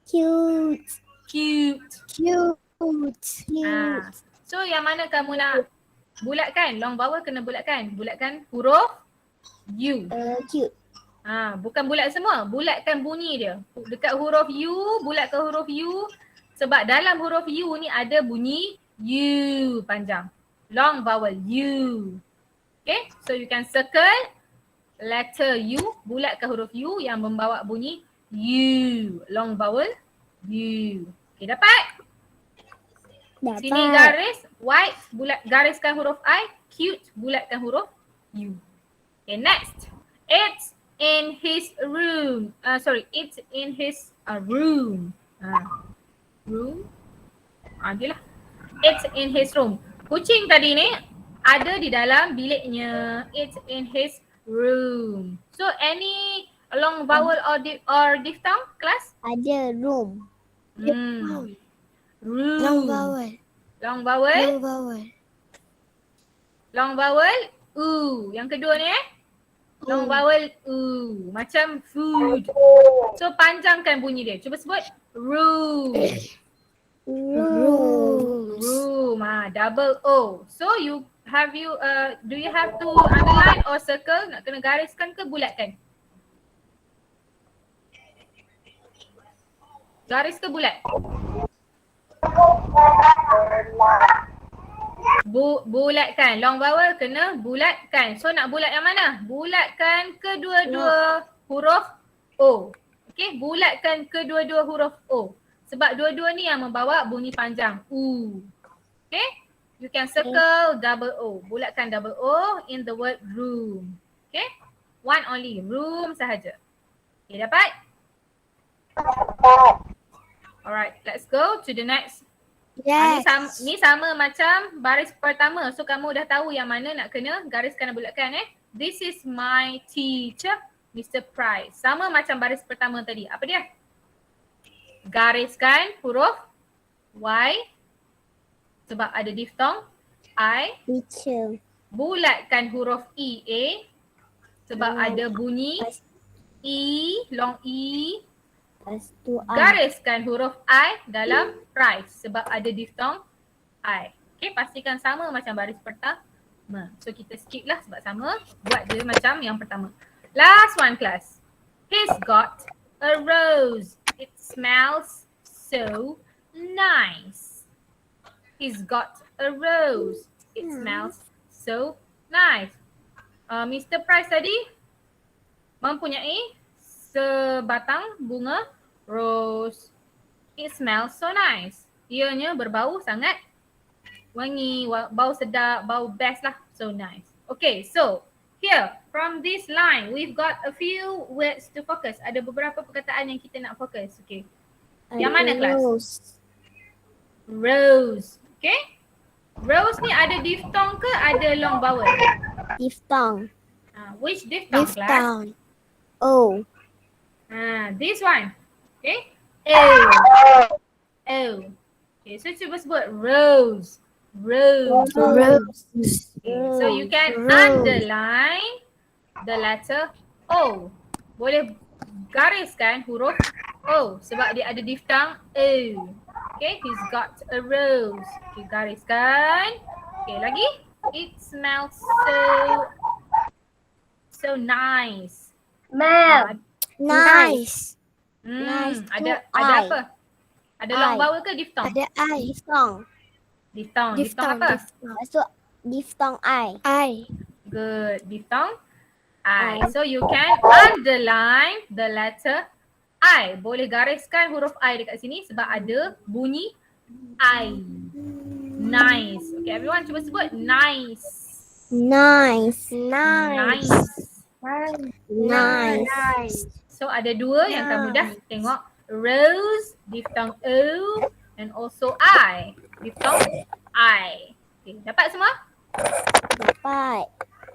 Cute. Cute. Cute. So yang mana kamu nak bulatkan? Long vowel kena bulatkan. Bulatkan huruf U. Cute. Bukan bulat semua. Bulatkan bunyi dia. Dekat huruf U, bulatkan huruf U. Sebab dalam huruf U ni ada bunyi U panjang. Long vowel U. Okay, so you can circle letter U, bulatkan huruf U yang membawa bunyi U. Long vowel U. Okay, dapat? Sini garis, white, bulat, gariskan huruf I, cute, bulatkan huruf U. Okay, next. It's in his room. It's in his room. Room. Dia lah. It's in his room. Kucing tadi ni ada di dalam biliknya. It's in his room. So any long vowel or diphthong class? Ada room. Room. Long vowel. Long vowel. Long vowel. Long vowel. Yang kedua ni long vowel macam food. So panjangkan bunyi dia. Cuba sebut room. Room. Room. Double O. So do you have to underline or circle? Nak kena gariskan ke bulatkan? Garis ke bulat? Bulatkan. Long vowel kena bulatkan. So nak bulat yang mana? Bulatkan kedua-dua huruf O. Okay, bulatkan kedua-dua huruf O. Sebab dua-dua ni yang membawa bunyi panjang. U. Okay, you can circle double O. Bulatkan double O in the word room. Okay, one only. Room sahaja. Okay, dapat? Alright, let's go to the next. Yes. Ni sama macam baris pertama. So kamu dah tahu yang mana nak kena gariskan dan bulatkan This is my teacher, Mr. Price. Sama macam baris pertama tadi. Apa dia? Gariskan huruf Y sebab ada diphthong I. Teacher. Bulatkan huruf E, A sebab ada bunyi E, long E. Lepas tu Gariskan huruf I dalam price sebab ada diphthong I. Okay, pastikan sama macam baris pertama. So kita skip lah sebab sama. Buat je macam yang pertama. Last one class. He's got a rose. It smells so nice. He's got a rose. It smells so nice. Mr. Price tadi mempunyai sebatang bunga rose. It smells so nice. Ianya berbau sangat wangi, bau sedap, bau best lah. So nice. Okay, so here from this line we've got a few words to focus. Ada beberapa perkataan yang kita nak fokus. Okay. Yang mana kelas? Rose. Okay. Rose ni ada diphthong ke ada long vowel? diphthong. Which diphthong class? Diphthong. O. This one. Okay. O. O. Okay, so cuba sebut rose. Rose. Rose. Okay, so you can Rose. underline the letter O. Boleh gariskan huruf O sebab dia ada diphthong O. Okay, he's got a rose. Okay, gariskan. Okay, lagi. It smells so nice. Nice. Nice. Nice Ada tu I. apa? Ada long I. vowel ke diphthong? Ada I. Diphthong. Diphthong. Diphthong apa? Lepas tu diphthong I. Good. Diphthong I. I. So you can underline the letter I. Boleh gariskan huruf I dekat sini sebab ada bunyi I. Nice. Okay, everyone cuba sebut nice. Nice. Nice. Nice. So ada dua yang kamu dah tengok. Rose, diphthong O, and also I, diphthong I. Okay, dapat semua? Dapat.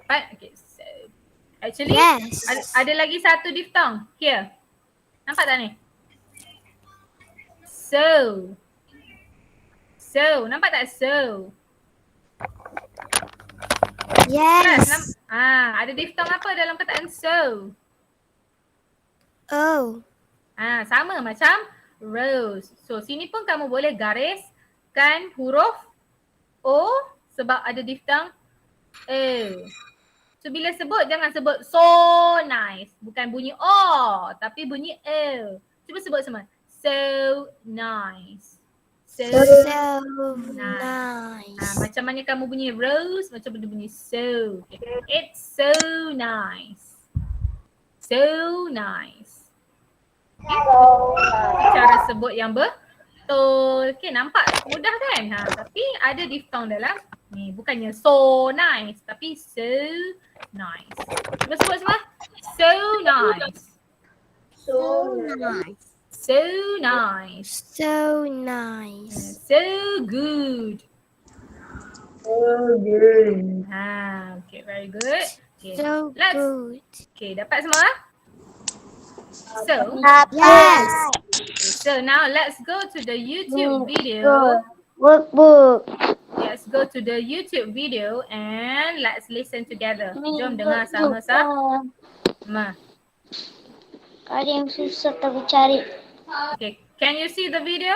Dapat? Okay, so actually Yes. ada lagi satu diphthong. Here. Nampak tak ni? So. So, nampak tak so? Yes. Ada diphthong apa dalam perkataan so? Oh. Sama macam rose. So sini pun kamu boleh gariskan huruf O sebab ada diphthong O. So bila sebut jangan sebut so nice. Bukan bunyi O tapi bunyi O. Cuba sebut semua. So nice. So Nice. macam mana kamu bunyi rose, macam mana bunyi so. Okay. It's so nice. So nice. Cara sebut yang betul. Okay, nampak mudah kan? Tapi ada diphthong dalam ni. Bukannya so nice tapi so nice. Cuba sebut semua. So nice. So nice. So nice. So nice. So good. Okay, very good. Okay. So good. Okay, dapat semua? So, Yes. so now let's go to the YouTube video. Workbook. Let's go to the YouTube video and let's listen together. Jom dengar sama-sama. Ada yang susah tapi cari. Okay, can you see the video?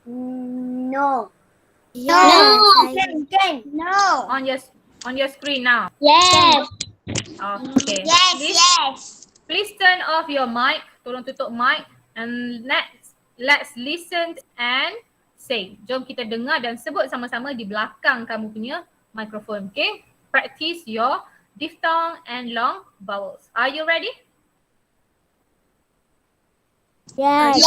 No. Yes. No. On your screen now. Yes. Okay. Please turn off your mic. Tolong tutup mic and let's listen and say. Jom kita dengar dan sebut sama-sama di belakang kamu punya microphone. Okay? Practice your diphthong and long vowels. Are you ready? Yes.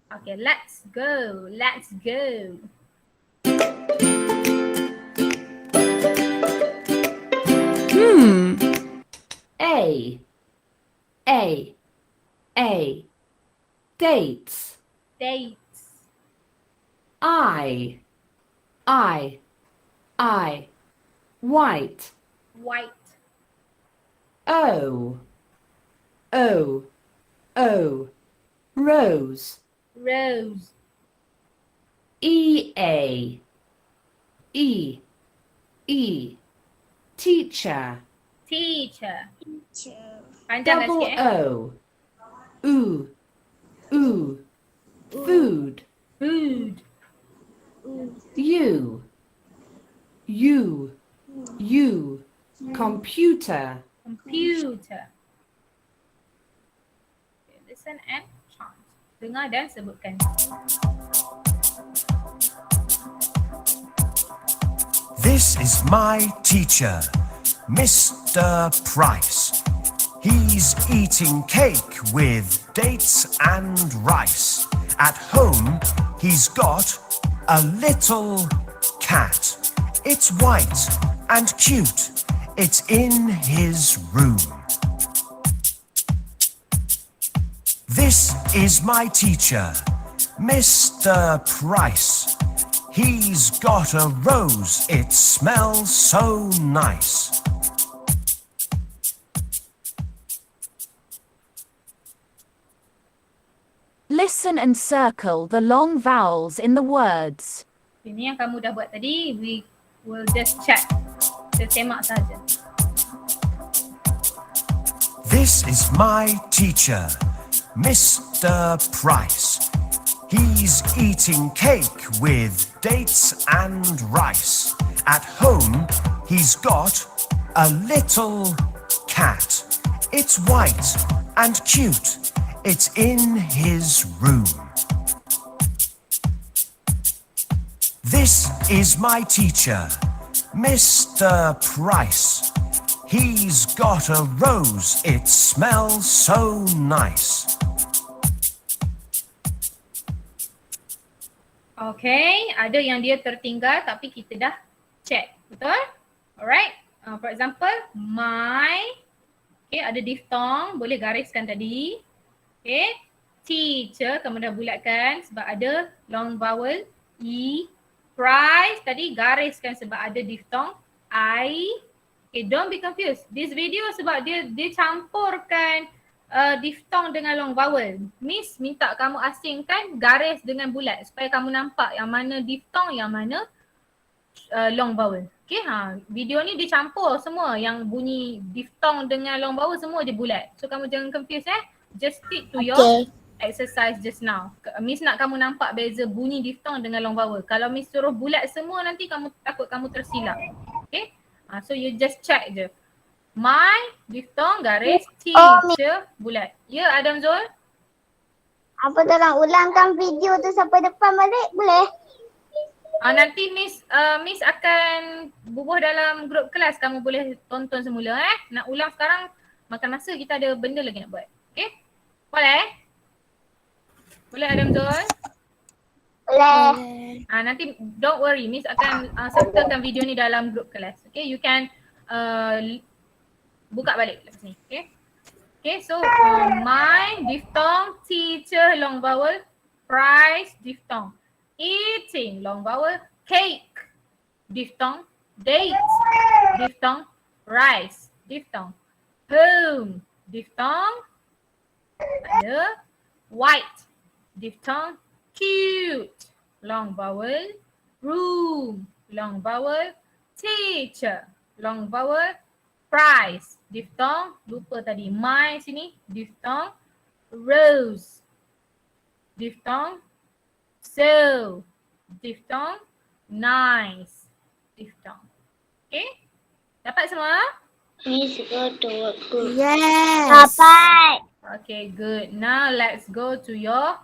Okay, let's go. Let's go. A. Dates. Dates. I. White. White. O. Rose. Rose. E. Teacher. Teacher. Panjang Double sikit. O. Food. Food. U. Computer. Computer. Okay, listen and chant. Dengar dan sebutkan. This is my teacher, Mr. Price. He's eating cake with dates and rice. At home, he's got a little cat. It's white and cute. It's in his room. This is my teacher, Mr. Price. He's got a rose, it smells so nice. Listen and circle the long vowels in the words. Ini yang kamu dah buat tadi. We will just check. Kita semak saja. This is my teacher, Mr. Price. He's eating cake with dates and rice. At home, he's got a little cat. It's white and cute. It's in his room. This is my teacher, Mr. Price. He's got a rose, it smells so nice. Okay, ada yang dia tertinggal tapi kita dah check. Betul? Alright. For example, my. Okay, ada diphthong, boleh gariskan tadi. Okay, teacher, kamu dah bulatkan sebab ada long vowel E. Price, tadi gariskan sebab ada diphthong I. Okay, don't be confused. This video sebab dia campurkan diphthong dengan long vowel. Miss minta kamu asingkan garis dengan bulat supaya kamu nampak yang mana diphthong, yang mana long vowel. Okay, video ni dia campur semua yang bunyi diphthong dengan long vowel semua dia bulat. So kamu jangan confuse Just stick to your exercise just now. Miss nak kamu nampak beza bunyi diphthong dengan long vowel. Kalau Miss suruh bulat semua nanti kamu takut kamu tersilap. Okay, so you just check je. My diphthong garis, teacher bulat. Ya, Adam Zul? Apa tolong ulangkan video tu sampai depan balik boleh? Nanti Miss akan bubuh dalam grup kelas, kamu boleh tonton semula Nak ulang sekarang makan masa, kita ada benda lagi nak buat. Okay? Boleh? Boleh Adam Zul? Boleh. Nanti don't worry, Miss akan sertakan video ni dalam grup kelas. Okay, you can buka balik lepas ni. Okay? Okay, so my diphthong, teacher long vowel, price diphthong. Eating, long vowel, cake, diphthong, dates, diphthong, rice, diphthong, home, diphthong, ada, white, diphthong, cute, long vowel, room, long vowel, teacher, long vowel, price, diphthong, lupa tadi, my sini, diphthong, rose, diphthong, so, diphthong, nice, diphthong. Okay? Dapat semua? Miss go to workbook. Yes. Dapat. Okay, good. Now let's go to your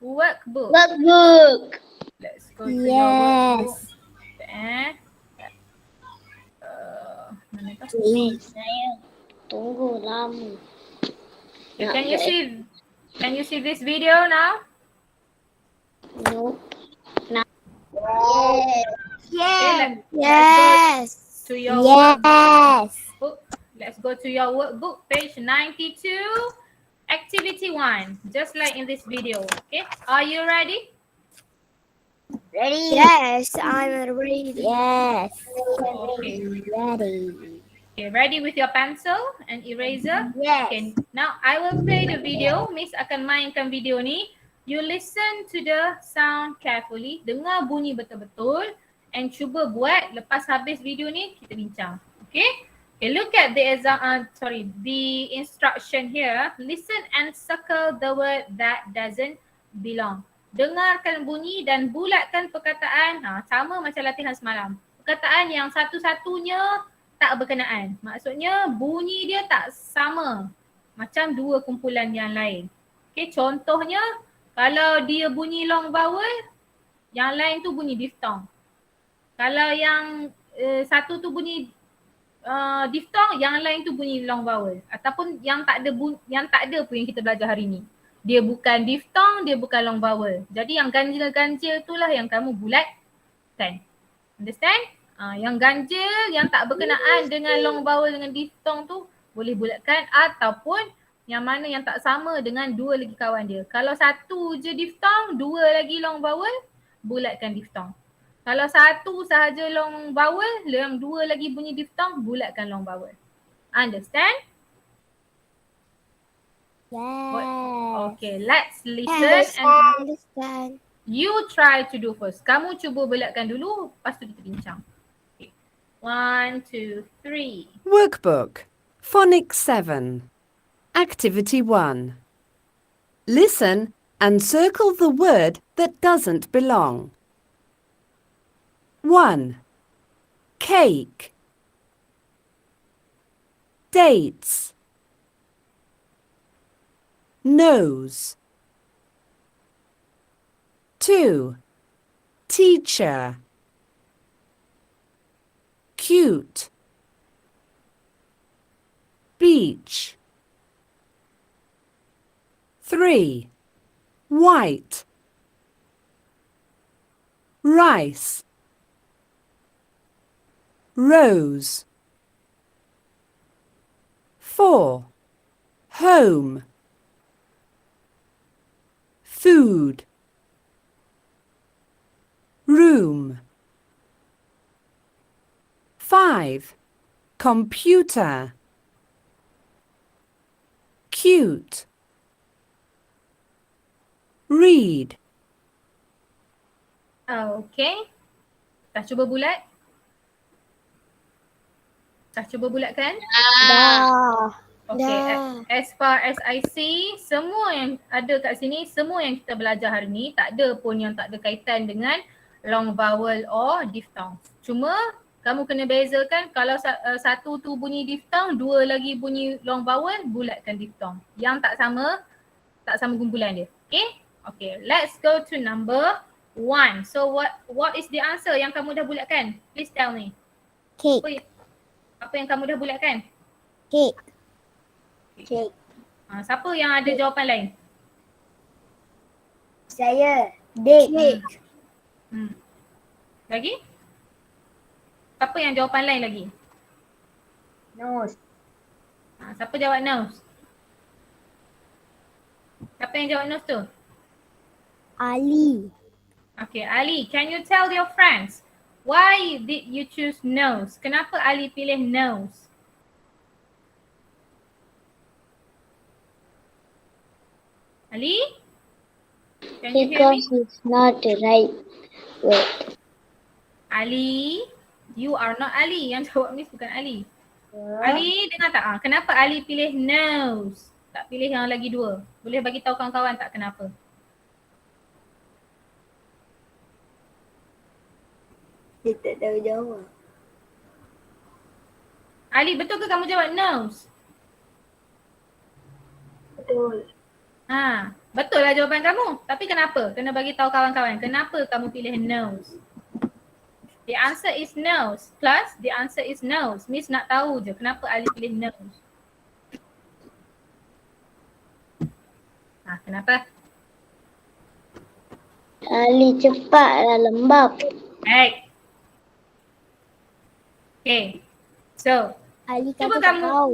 workbook. Workbook. Let's go to your Yes. workbook. Mana tu? Miss, saya tunggu lama. Can you see this video now? Nope. Nah. Okay, Yes. to your workbook. Yes. Let's go to your workbook, page 92, activity 1, just like in this video. Okay, are you ready? Ready? Yes, I'm ready. Yes. Okay. Ready. Okay, ready with your pencil and eraser? Yes. Okay, now I will play the video. Miss akan mainkan video ni. You listen to the sound carefully. Dengar bunyi betul-betul and cuba buat. Lepas habis video ni kita bincang. Okay? Okay, look at the the instruction here. Listen and circle the word that doesn't belong. Dengarkan bunyi dan bulatkan perkataan. Sama macam latihan semalam. Perkataan yang satu-satunya tak berkenaan. Maksudnya bunyi dia tak sama macam dua kumpulan yang lain. Okay, contohnya kalau dia bunyi long vowel, yang lain tu bunyi diphthong. Kalau yang satu tu bunyi diphthong, yang lain tu bunyi long vowel. Ataupun yang tak ada pun yang kita belajar hari ni. Dia bukan diphthong, dia bukan long vowel. Jadi yang ganjil-ganjil itulah yang kamu bulatkan. Understand? Yang ganjil, yang tak berkenaan dengan long vowel dengan diphthong tu boleh bulatkan, ataupun yang mana yang tak sama dengan dua lagi kawan dia. Kalau satu je diphthong, dua lagi long vowel, bulatkan diphthong. Kalau satu sahaja long vowel, yang dua lagi bunyi diphthong, bulatkan long vowel. Understand? Yes. Okay, let's listen Yes. and Understand. you try to do first. Kamu cuba bulatkan dulu, lepas tu kita bincang. Okay. 1, 2, 3. Workbook. Phonics 7. Activity 1. Listen and circle the word that doesn't belong. 1. Cake. Dates. Nose. 2. Teacher. Cute. Beach. 3. White. Rice. Rose. 4. Home. Food. Room. 5. Computer. Cute. Read. Okay. Dah cuba bulat? Dah cuba bulatkan? Dah. Okay. Dah. As far as I see, semua yang ada kat sini, semua yang kita belajar hari ni, tak ada pun yang tak ada kaitan dengan long vowel or diphthong. Cuma kamu kena bezakan kalau satu tu bunyi diphthong, dua lagi bunyi long vowel, bulatkan diphthong. Yang tak sama kumpulan dia. Okay? Okay, let's go to number 1. So what is the answer yang kamu dah bulatkan? Please tell me. Cake. Apa yang kamu dah bulatkan? Cake. Cake. Siapa yang ada jawapan lain? Saya. Date. Lagi? Siapa yang jawapan lain lagi? Nose. Siapa jawab nose? Siapa yang jawab nose tu? Ali. Okay, Ali, can you tell your friends why did you choose nose? Kenapa Ali pilih nose? Ali? Can you hear me? It's not the right word. Ali, you are not Ali. Yang jawab Miss bukan Ali. Ali, dengar tak? Kenapa Ali pilih nose? Tak pilih yang lagi dua. Boleh bagi tahu kawan-kawan tak kenapa? Dia tak tahu jawab. Ali, betul ke kamu jawab nose? Betul. Betul lah jawapan kamu. Tapi kenapa? Kena bagi tahu kawan-kawan. Kenapa kamu pilih nose? The answer is nose. Plus, the answer is nose. Miss nak tahu je kenapa Ali pilih nose. Kenapa? Ali cepat lah, lembab. Right. Okay. So, Ali cuba kata tak kamu tahu.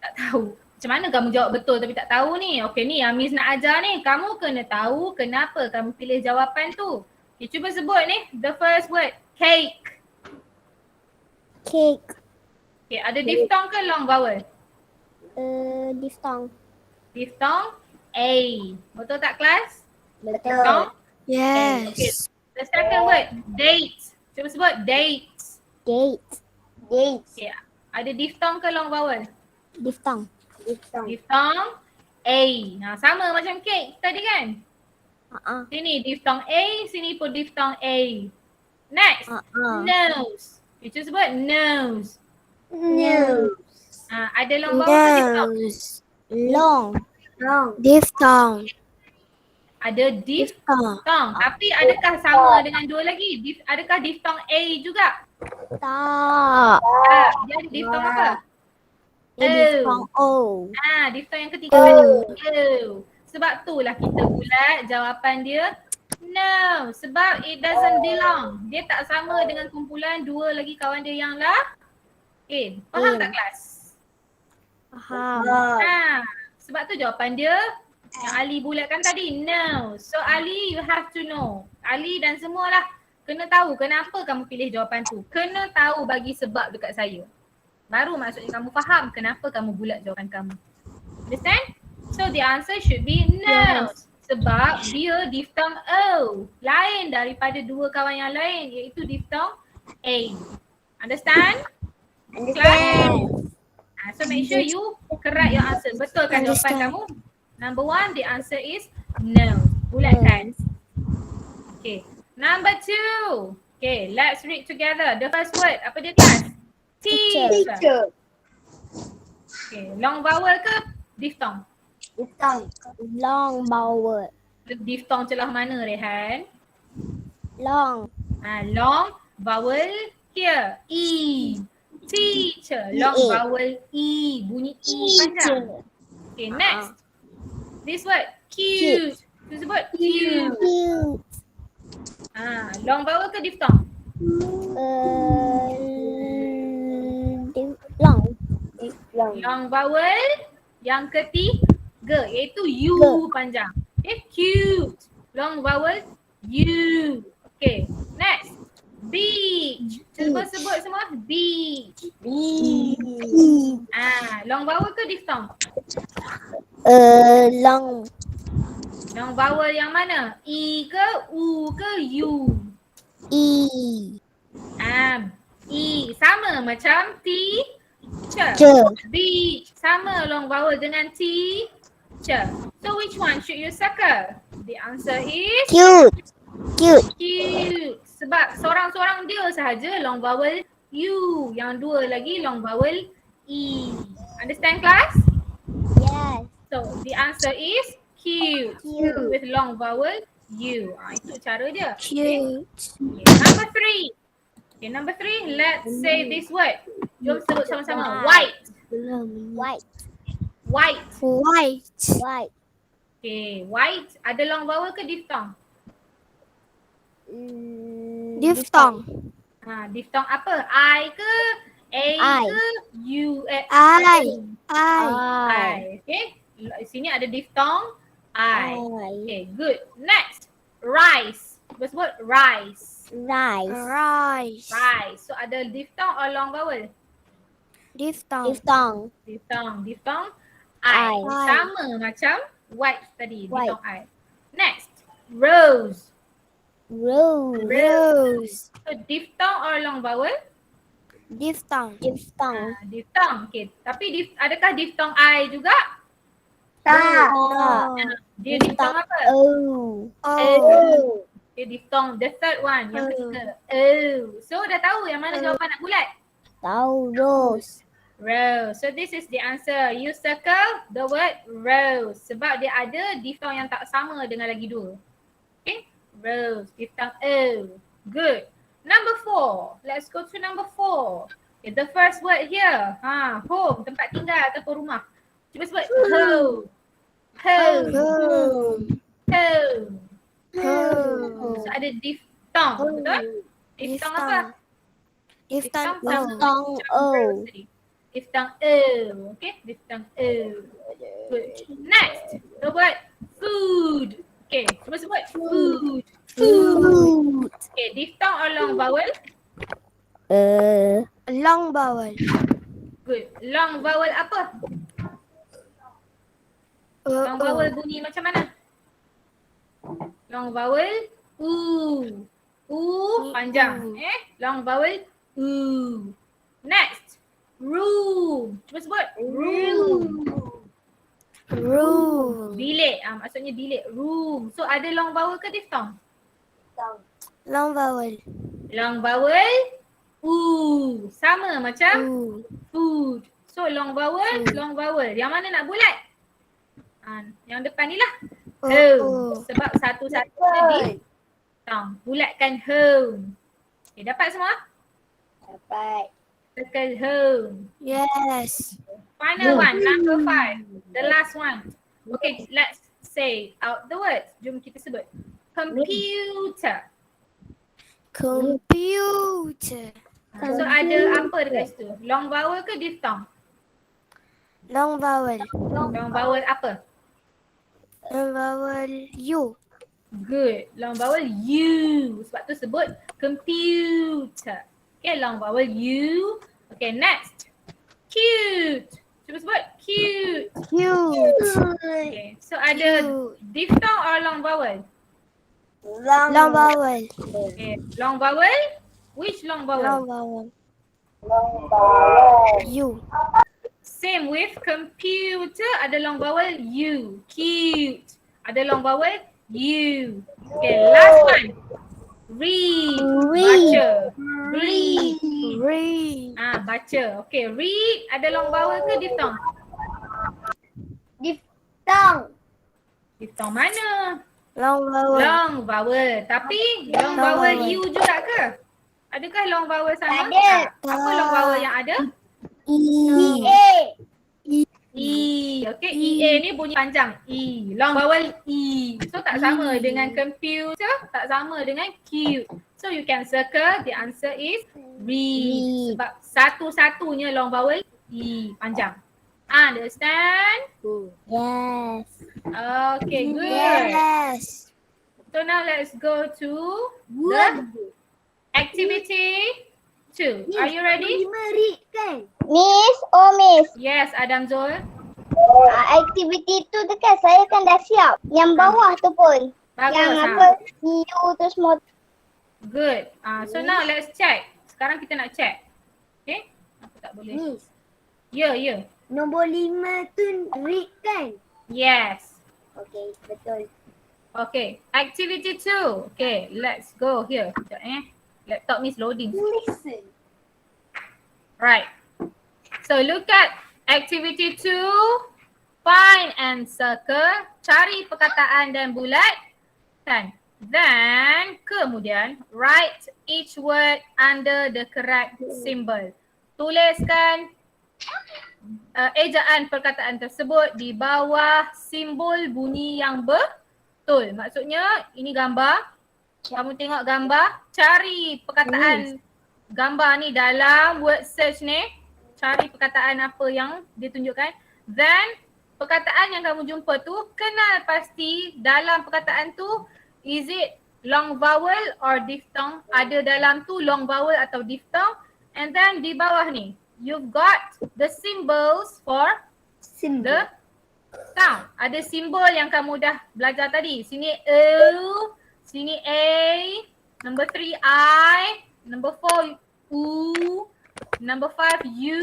tak tahu. Macam mana kamu jawab betul tapi tak tahu ni? Okay, ni yang Miss nak ajar ni. Kamu kena tahu kenapa kamu pilih jawapan tu. Okay, cuba sebut ni. The first word. Cake. Cake. Okay, ada diphthong ke long vowel? Diphthong. Diphthong A. Betul tak kelas? Betul. Yes. Okay. The second word. Dates. Cuba sebut dates. Gate. Dates. Okay. Ada diphthong ke long vowel? Diphthong. Diphthong A. Sama macam cake tadi kan? Sini diphthong A, sini pun diphthong A. Next. Nose. You cuba sebut nose. Nose. Ada long vowel ke diphthong? Nose. Long. Long. Diphthong. Ada Diphthong. diphthong. Tapi adakah sama dengan dua lagi? Adakah diphthong A juga? Tak. Dia ada diphthong apa? Diphthong O. Diphthong yang ketiga O. Sebab tu lah kita bulat jawapan dia no. Sebab it doesn't belong. Dia tak sama dengan kumpulan dua lagi kawan dia yang lain. Faham tak kelas? Faham. Sebab tu jawapan dia yang Ali bulatkan tadi no. So Ali, you have to know. Ali dan semualah kena tahu kenapa kamu pilih jawapan tu. Kena tahu bagi sebab dekat saya. Baru maksudnya kamu faham kenapa kamu bulat jawapan kamu. Understand? So the answer should be no. Sebab dia diphthong O. Lain daripada dua kawan yang lain iaitu diphthong A. Understand? Understand. So make sure you correct your answer. Betulkan jawapan kamu? Number 1, the answer is no. Bulatkan. Okay. Number 2. Okay, let's read together. The first word, apa dia kelas? Teacher. Okay, long vowel ke diphthong? Diphthong. Long vowel. Diphthong celah mana Rehan? Long. Long vowel here. E. Teacher. Long vowel E. Bunyi E panjang. Okay, next. This word. Cute. Kita sebut cute. Cute. Long vowel ke diphthong? Long. Long vowel yang ketiga iaitu U panjang. Okay, cute. Long vowel U. Okay, next. Beach. Cuba sebut semua. Beach. Long vowel ke diphthong? Long. Long vowel yang mana? E ke U ke U? E. E sama macam teacher. Beach sama long vowel dengan teacher. So which one should you circle? The answer is Cute. cute. Sebab seorang-seorang dia sahaja long vowel U. Yang dua lagi long vowel E. Understand class? Yes. So the answer is cute. With long vowel U. Itu cara dia. Cute. Okay, number three, let's say this word. Jom sebut sama-sama. White. White. Okay, white. Ada long vowel ke diphthong? Diphthong. Diphthong apa? I ke? A I. ke? U? I. Okay. Sini ada diphthong I. Okay, good. Next. Rice. Sebut rice. Rice. So ada diphthong or long vowel? Diphthong. Diphthong I. I. Sama macam white tadi. Diphthong I. Next. Rose. Rose. So diphthong or long vowel? Diphthong. Diphthong. Okay. Tapi adakah diphthong I juga? Tak. Dia diphthong apa? Oh. Okay, diphthong the third one. Yang ketiga. So dah tahu yang mana jawapan nak bulat? Tahu. Rose. Rose. So this is the answer. You circle the word rose. Sebab dia ada diphthong yang tak sama dengan lagi dua. Okay. Rose. Diphthong O. Good. Number 4. Let's go to number 4. Okay, the first word here. Home. Tempat tinggal ataupun rumah. Cuba sebut home. Home. So ada diphthong. Betul? Diphthong apa? Diphthong O. Diphthong O. Okay. Diphthong O. Good. Next. The word food. Okay. Cuba sebut food. Okay. Diphthong or long vowel? Long vowel. Good. Long vowel apa? Long vowel bunyi macam mana? Long vowel U. Panjang. Long vowel U. Next. Room. Cuba sebut. Room. Bilik. Maksudnya bilik. Room. So ada long vowel ke diphthong? Long vowel. Long vowel U. Sama macam food. So long vowel. Yang mana nak bulat? Yang depan ni lah. Home. Sebab satu-satu tadi. Bulatkan home. Okay, dapat semua? Dapat. Circle home. Yes. Final one, number 5. The last one. Okay, let's say out the words. Jom kita sebut. Computer. So ada apa dekat situ? Long vowel ke diphthong? Long vowel. Long vowel apa? Long vowel U. Good. Long vowel U. Sebab tu sebut computer. Okay, long vowel U. Okay, next. Cute. Cuba sebut cute. Okay, so ada diphthong or long vowel? Long vowel. Okay, long vowel. Which long vowel? U. Same with computer, ada long vowel U. Cute. Ada long vowel U. Okay, last one. Read. Baca. Read. Baca. Okay, read. Ada long vowel ke diphthong? Diphthong mana? Long vowel. Long vowel. Tapi long vowel U juga ke? Adakah long vowel sama? Ada. Apa long vowel yang ada? E. Okay, EA ni bunyi panjang. E. Long vowel E. So tak sama dengan computer, tak sama dengan cute. So you can circle, the answer is read. Sebab satu-satunya long vowel E panjang. Understand? Yes. Okay, good. Yes. So now let's go to the activity 2. Are you ready? Miss, oh Miss. Yes, Adam Zul. Aktiviti tu dekat saya kan dah siap. Yang bawah tu pun. Yang Bagus. apa, you tu semua. Good. So now let's check. Sekarang kita nak check. Okay? Aku tak boleh. Miss, Ya. nombor 5 tu read kan? Yes. Okay, betul. Okay. Activity 2. Okay, let's go here. Sekejap Laptop Miss loading. Listen. Right. So look at activity 2. Find and circle. Cari perkataan dan bulatkan. Then kemudian write each word under the correct symbol. Tuliskan ejaan perkataan tersebut di bawah simbol bunyi yang betul. Maksudnya ini gambar. Kamu tengok gambar, cari perkataan gambar ni dalam word search ni. Cari perkataan apa yang ditunjukkan. Then perkataan yang kamu jumpa tu, kenal pasti dalam perkataan tu, is it long vowel or diphthong? Ada dalam tu long vowel atau diphthong. And then di bawah ni, you've got the symbols for the sound. Ada simbol yang kamu dah belajar tadi. Sini O, sini A, number 3 I, number 4 U, number 5 U,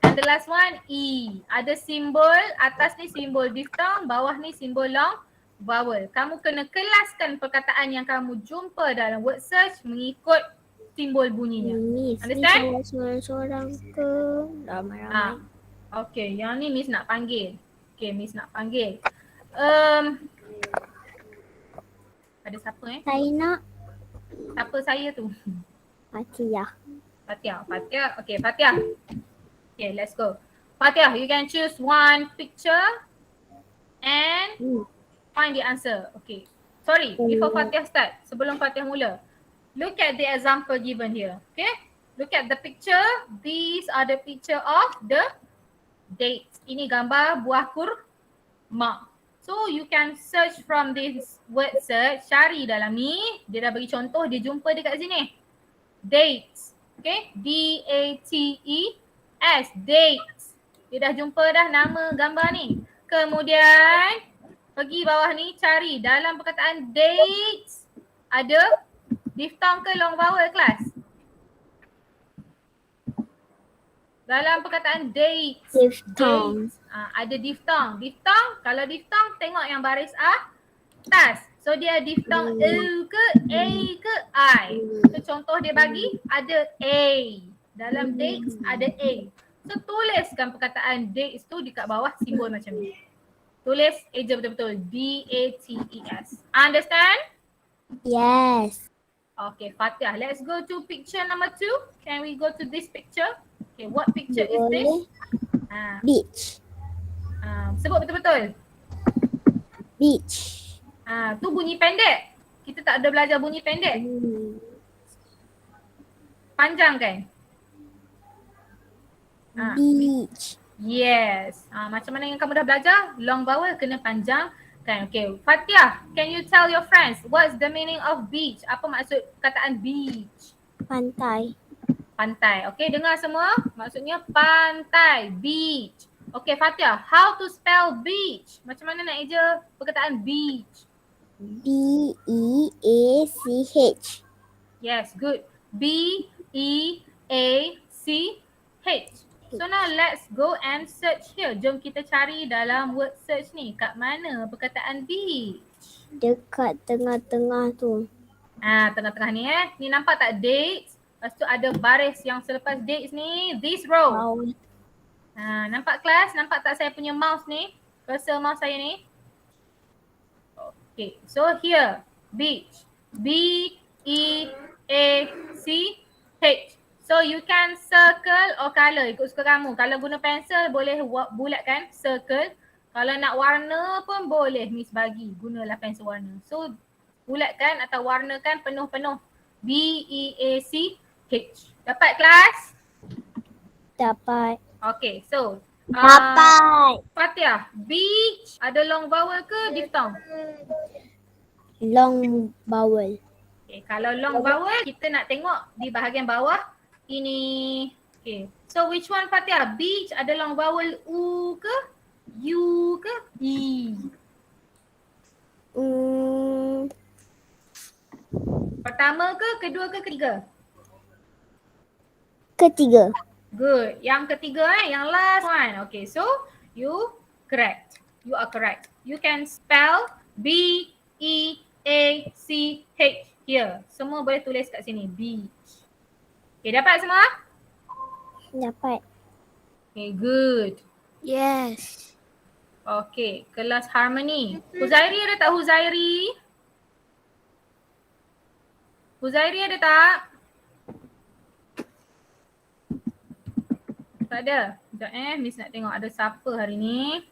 and the last one E. Ada simbol, atas ni simbol diphthong, bawah ni simbol long vowel. Kamu kena kelaskan perkataan yang kamu jumpa dalam word search mengikut simbol bunyinya. Miss, Understand? seorang-seorang ke ramai-ramai? Okay, yang ni Miss nak panggil. Okay, Miss nak panggil. Ada siapa Saya nak Siapa saya tu? Fatihah. Fatihah. Okay, Fatihah. Okay, let's go. Fatihah, you can choose one picture and find the answer. Okay. Sorry, before Fatihah start, sebelum Fatihah mula. Look at the example given here. Okay. Look at the picture. These are the picture of the dates. Ini gambar buah kurma. So you can search from this word search, cari dalam ni, dia dah bagi contoh, dia jumpa dekat sini. Dates. Okay, D-A-T-E-S, dates. Dia dah jumpa dah nama gambar ni. Kemudian, pergi bawah ni, cari dalam perkataan dates, ada diphthong ke long vowel kelas? Dalam perkataan dates. Diphthong. Ada diphthong. Diphthong, kalau diphthong tengok yang baris atas. So dia diphthong E ke A ke I. So contoh dia bagi ada A. Dalam dates ada A. So tuliskan perkataan dates tu dekat bawah simbol macam ni. Tulis eja betul-betul. D-A-T-E-S. Understand? Yes. Okay, Fatihah. Let's go to picture number 2. Can we go to this picture? Okay, what picture is this? Beach. Sebut betul-betul. Beach. Tu bunyi pendek. Kita tak ada belajar bunyi pendek. Panjang kan? Beach. Yes. Macam mana yang kamu dah belajar? Long vowel kena panjang kan? Okay. Fatihah, can you tell your friends what's the meaning of beach? Apa maksud kataan beach? Pantai. Pantai. Okay, dengar semua. Maksudnya pantai. Beach. Okay, Fatihah, how to spell beach? Macam mana nak eja perkataan beach? B-E-A-C-H. Yes, good. B-E-A-C-H. So now let's go and search here. Jom kita cari dalam word search ni. Kat mana perkataan beach? Dekat tengah-tengah tu. Tengah-tengah ni Ni nampak tak dates? Lepas tu ada baris yang selepas dates ni. This row. Wow. Nampak kelas? Nampak tak saya punya mouse ni? Cursor mouse saya ni? Okay, so here. Beach. B-E-A-C-H. So you can circle or colour, ikut suka kamu. Kalau guna pensel boleh bulatkan, circle. Kalau nak warna pun boleh Miss bagi, gunalah pensel warna. So bulatkan atau warnakan penuh-penuh. B-E-A-C-H. Dapat kelas? Dapat. Okay, so Dapat. Fatia, beach ada long vowel ke diphthong? Long vowel. Okay, kalau long vowel kita nak tengok di bahagian bawah ini. Okay, so which one Fatia? Beach ada long vowel U ke? U ke? E. Pertama ke, kedua ke, ketiga? Ketiga. Good. Yang ketiga yang last one. Okay, so you correct. You are correct. You can spell B-E-A-C-H here. Semua boleh tulis kat sini. Beach. Okay, dapat semua? Dapat. Okay, good. Yes. Okay, kelas harmony. Huzairi ada tak Huzairi? Huzairi ada tak? Tak ada. Sekejap Miss nak tengok ada siapa hari ni.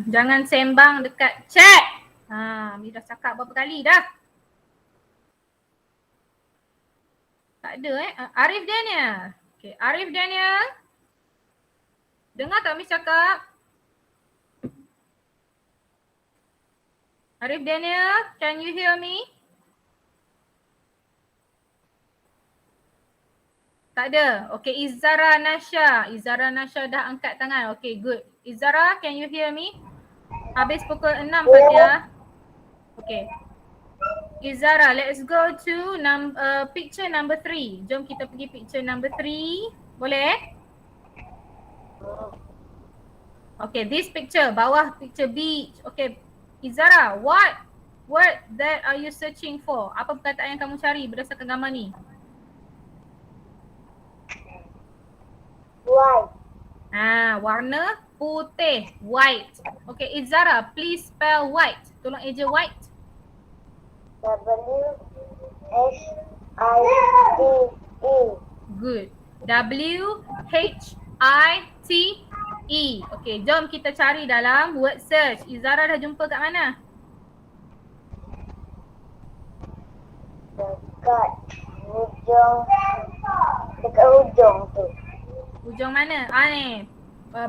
Jangan sembang dekat chat. Miss dah cakap berapa kali dah. Tak ada Arif Daniel. Okay, Arif Daniel. Dengar tak Miss cakap? Arif Daniel, can you hear me? Tak ada. Okay, Izara Nasha. Izara Nasha dah angkat tangan. Okay, good. Izara, can you hear me? Habis pukul 6 Fatia. Okay. Izara, let's go to picture number 3. Jom kita pergi picture number 3. Boleh? Okay, this picture. Bawah picture beach. Okay. Izara, what word that are you searching for? Apa perkataan yang kamu cari berdasarkan gambar ni? White. Warna putih, white. Okay, Izara, please spell white. Tolong eja white. W-H-I-T-E. Good. W-H-I-T-E. Okay, jom kita cari dalam word search. Izara dah jumpa kat mana? Dekat hujung tu. Hujung mana? Ni.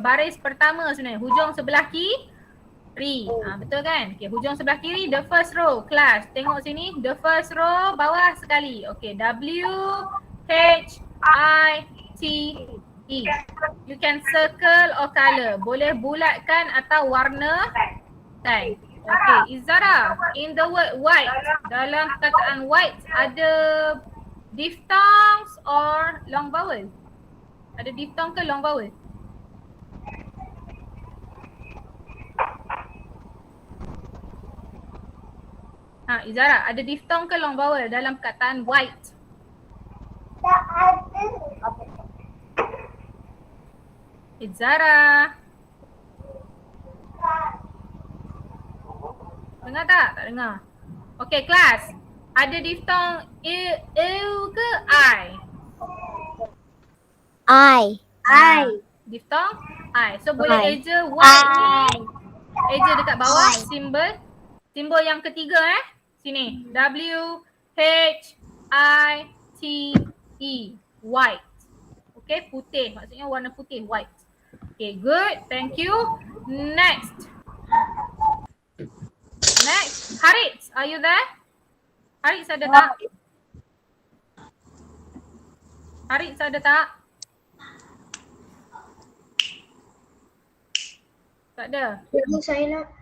Baris pertama sebenarnya. Hujung sebelah kiri. Betul kan? Okay, hujung sebelah kiri, the first row. Class, tengok sini. The first row, bawah sekali. Okay, W-H-I-T-E. You can circle or color. Boleh bulatkan atau warna kan. Okay, Izara, in the word white, dalam perkataan white, ada diphthongs or long vowel? Ada diphthong ke long vowel? Izara, ada diphthong ke long vowel dalam perkataan white? Tak ada. Izara. Dengar tak? Tak dengar. Okay, kelas. Ada diphthong eu ke I? Diphthong I. So boleh eja white ni. Eja dekat bawah simbol yang ketiga Sini. W-H-I-T-E. White. Okay, putih. Maksudnya warna putih, white. Okay, good. Thank you. Next. Harits, are you there? Harits ada tak? Harits ada tak? Tak ada. Saya nak.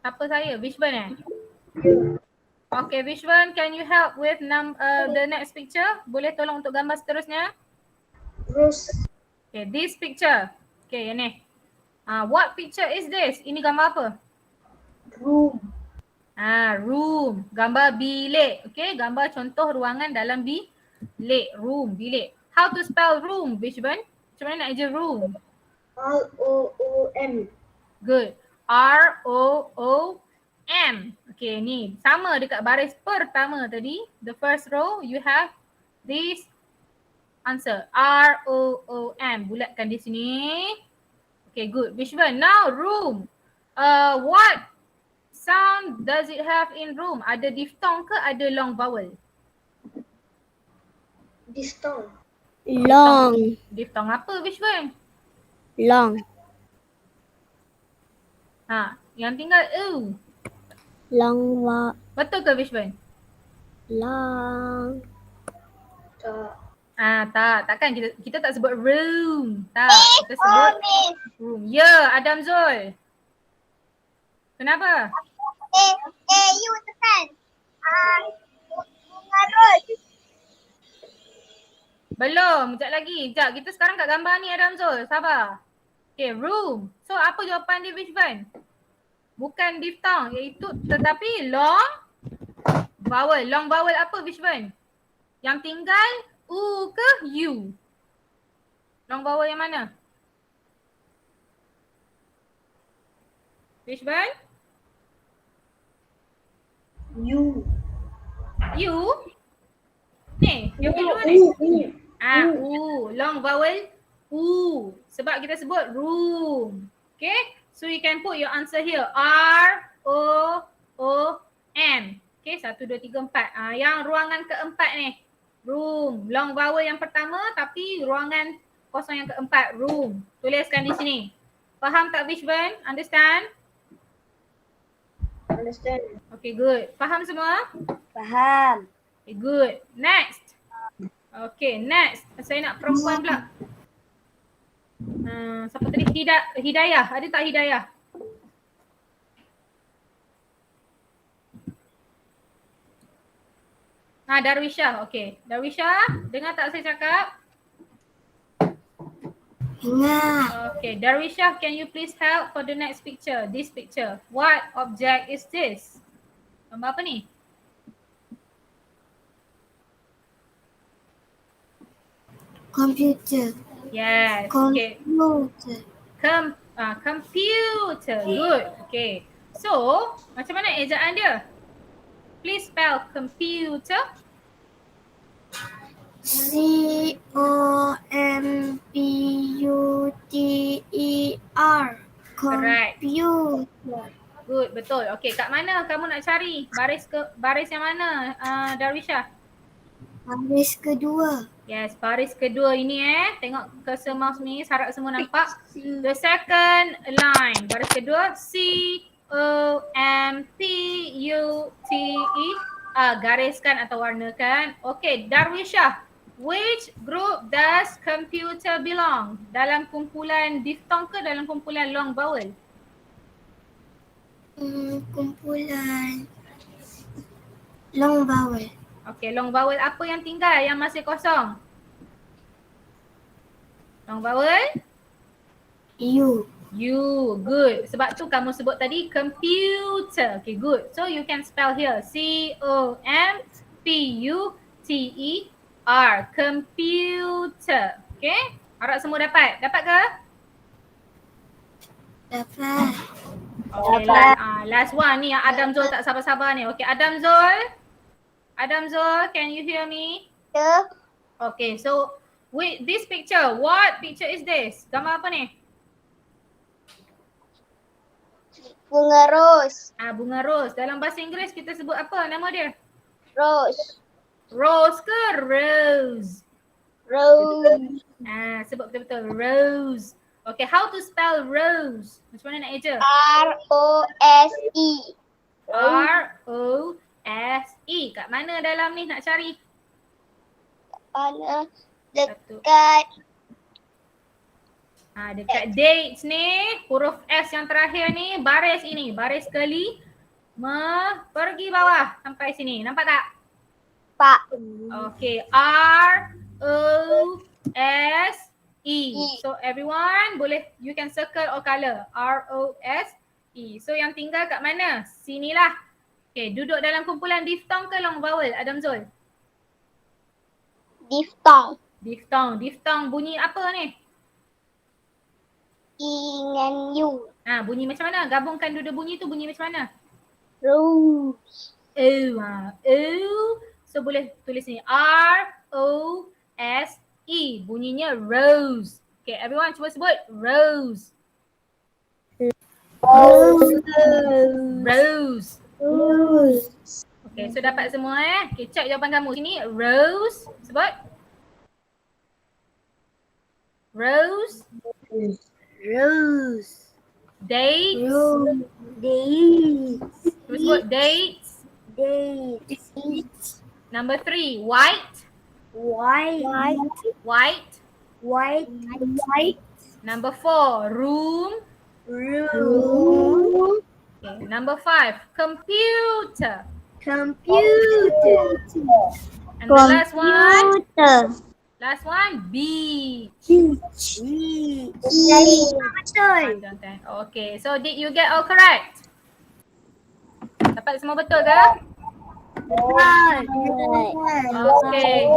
Apa saya? Vishwan Okay, Vishwan, can you help with the next picture? Boleh tolong untuk gambar seterusnya? Terus. Okay, this picture. Okay, yang ni. What picture is this? Ini gambar apa? Room. Room. Gambar bilik. Okay, gambar contoh ruangan dalam bilik. Room, bilik. How to spell room, Vishwan? Macam mana nak eja room? R-O-O-M. Good. R-O-O-M. Okay, ni sama dekat baris pertama tadi. The first row, you have this answer. R-O-O-M. Bulatkan di sini. Okay, good. Vishwan, now room. What sound does it have in room? Ada diphthong ke ada long vowel? Long. Diphthong apa Vishwan? Long. Ha, yang tinggal Long Betul ke Vishwan? long. Takkan kita tak sebut room. Tak, kita sebut Miss. room. Ya, Adam Zul. Kenapa? You tekan. Bunga ros. Belum, sekejap lagi. Sekejap, kita sekarang kat gambar ni Adam Zul. Sabar. Okay, room. So apa jawapan dia Vishwan? Bukan diphthong, iaitu tetapi long vowel. Long vowel apa Vishwan? Yang tinggal U ke U? Long vowel yang mana? Vishwan? U. Ni, yang kedua ni. U. Long vowel U. Sebab kita sebut room. Okay? So you can put your answer here. R-O-O-M. Okay, 1, 2, 3, 4. Yang ruangan keempat ni. Room. Long vowel yang pertama tapi ruangan kosong yang keempat. Room. Tuliskan di sini. Faham tak Vishwan? Understand? Understand. Okay, good. Faham semua? Faham. Okay, good. Next. Okay, next. Saya nak perempuan pula. Siapa tadi? Hidayah. Ada tak Hidayah? Darwisha. Okay. Darwisha, dengar tak saya cakap? Ingat. Okay. Darwisha, can you please help for the next picture? This picture. What object is this? Gambar apa ni? Computer. Yes. Okay. Computer. Computer. Good. Okay. So, macam mana ejaan dia? Please spell computer. C-O-M-P-U-T-E-R. Correct. Computer. Good. Betul. Okay. Kat mana kamu nak cari? Baris yang mana, Darwisha? Baris kedua. Yes, baris kedua ini tengok cursor mouse ni, harap semua nampak. The second line, baris kedua C-O-M-P-U-T-E. Gariskan atau warnakan. Okay, Darwisha, which group does computer belong? Dalam kumpulan diphthong ke dalam kumpulan long vowel? Kumpulan long vowel. Okay, long vowel apa yang tinggal yang masih kosong? Long vowel? U. U. Good. Sebab tu kamu sebut tadi computer. Okay, good. So you can spell here C-O-M-P-U-T-E-R. Computer. Okay. Harap semua dapat. Dapat ke? Dapat. Okay, last one ni yang Adam Zul tak sabar-sabar ni. Okay, Adam Zul, can you hear me? Ya. Okay, so with this picture, what picture is this? Gambar apa ni? Bunga ros. Bunga ros. Dalam bahasa Inggeris kita sebut apa nama dia? Rose. Rose ke rose? Rose. Sebut betul-betul. Rose. Okay, how to spell rose? Macam mana nak eja? R-O-S-E. R-O-S-E. Kat mana dalam ni nak cari? Mana? Satu. Dekat. Dekat dates ni, huruf S yang terakhir ni, baris ini. Baris keli. Pergi bawah sampai sini. Nampak tak? Pak. Okay, R-O-S-E. So everyone boleh, you can circle or color. R-O-S-E. So yang tinggal kat mana? Sinilah. Okay, duduk dalam kumpulan diphthong ke long vowel, Adam Zul? Diphthong. Diphthong. Diphthong bunyi apa ni? I dengan U. Bunyi macam mana? Gabungkan dua-dua bunyi tu bunyi macam mana? Rose. So boleh tulis ni R-O-S-E. Bunyinya rose. Okay, everyone cuba sebut rose. Rose. Rose. Okay, so dapat semua Okay, check jawapan kamu. Sini rose. Sebut. Rose, Rose. dates. Rose. Dates. Terus sebut dates. Dates. Number 3, white. White. White. White. Number 4, room. Room. Okay. Number 5, computer. Computer. And the last one, beach. Betul. Okay, so did you get all correct? Dapat semua betul ke? Okay,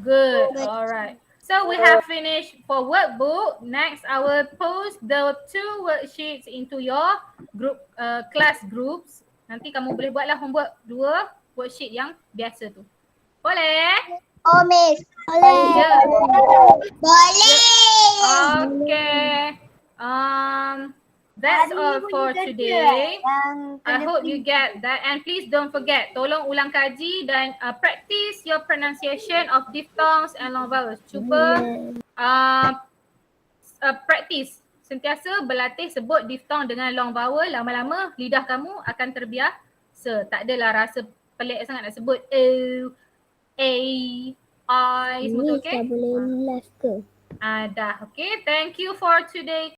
good. Alright. So we have finished for workbook. Next, I will post the 2 worksheets into your group class groups. Nanti kamu boleh buatlah homework 2 worksheet yang biasa tu. Boleh? Oh, Miss. Ya. Boleh. Okay. That's all for today. I hope you get that, and please don't forget, tolong ulang kaji dan practice your pronunciation of diphthongs and long vowels. Cuba practice, sentiasa berlatih sebut diphthong dengan long vowel. Lama-lama lidah kamu akan terbiasa. Tak adalah rasa pelik sangat nak sebut A, I, semua tu, okay? boleh live ke? Dah, okay. Thank you for today.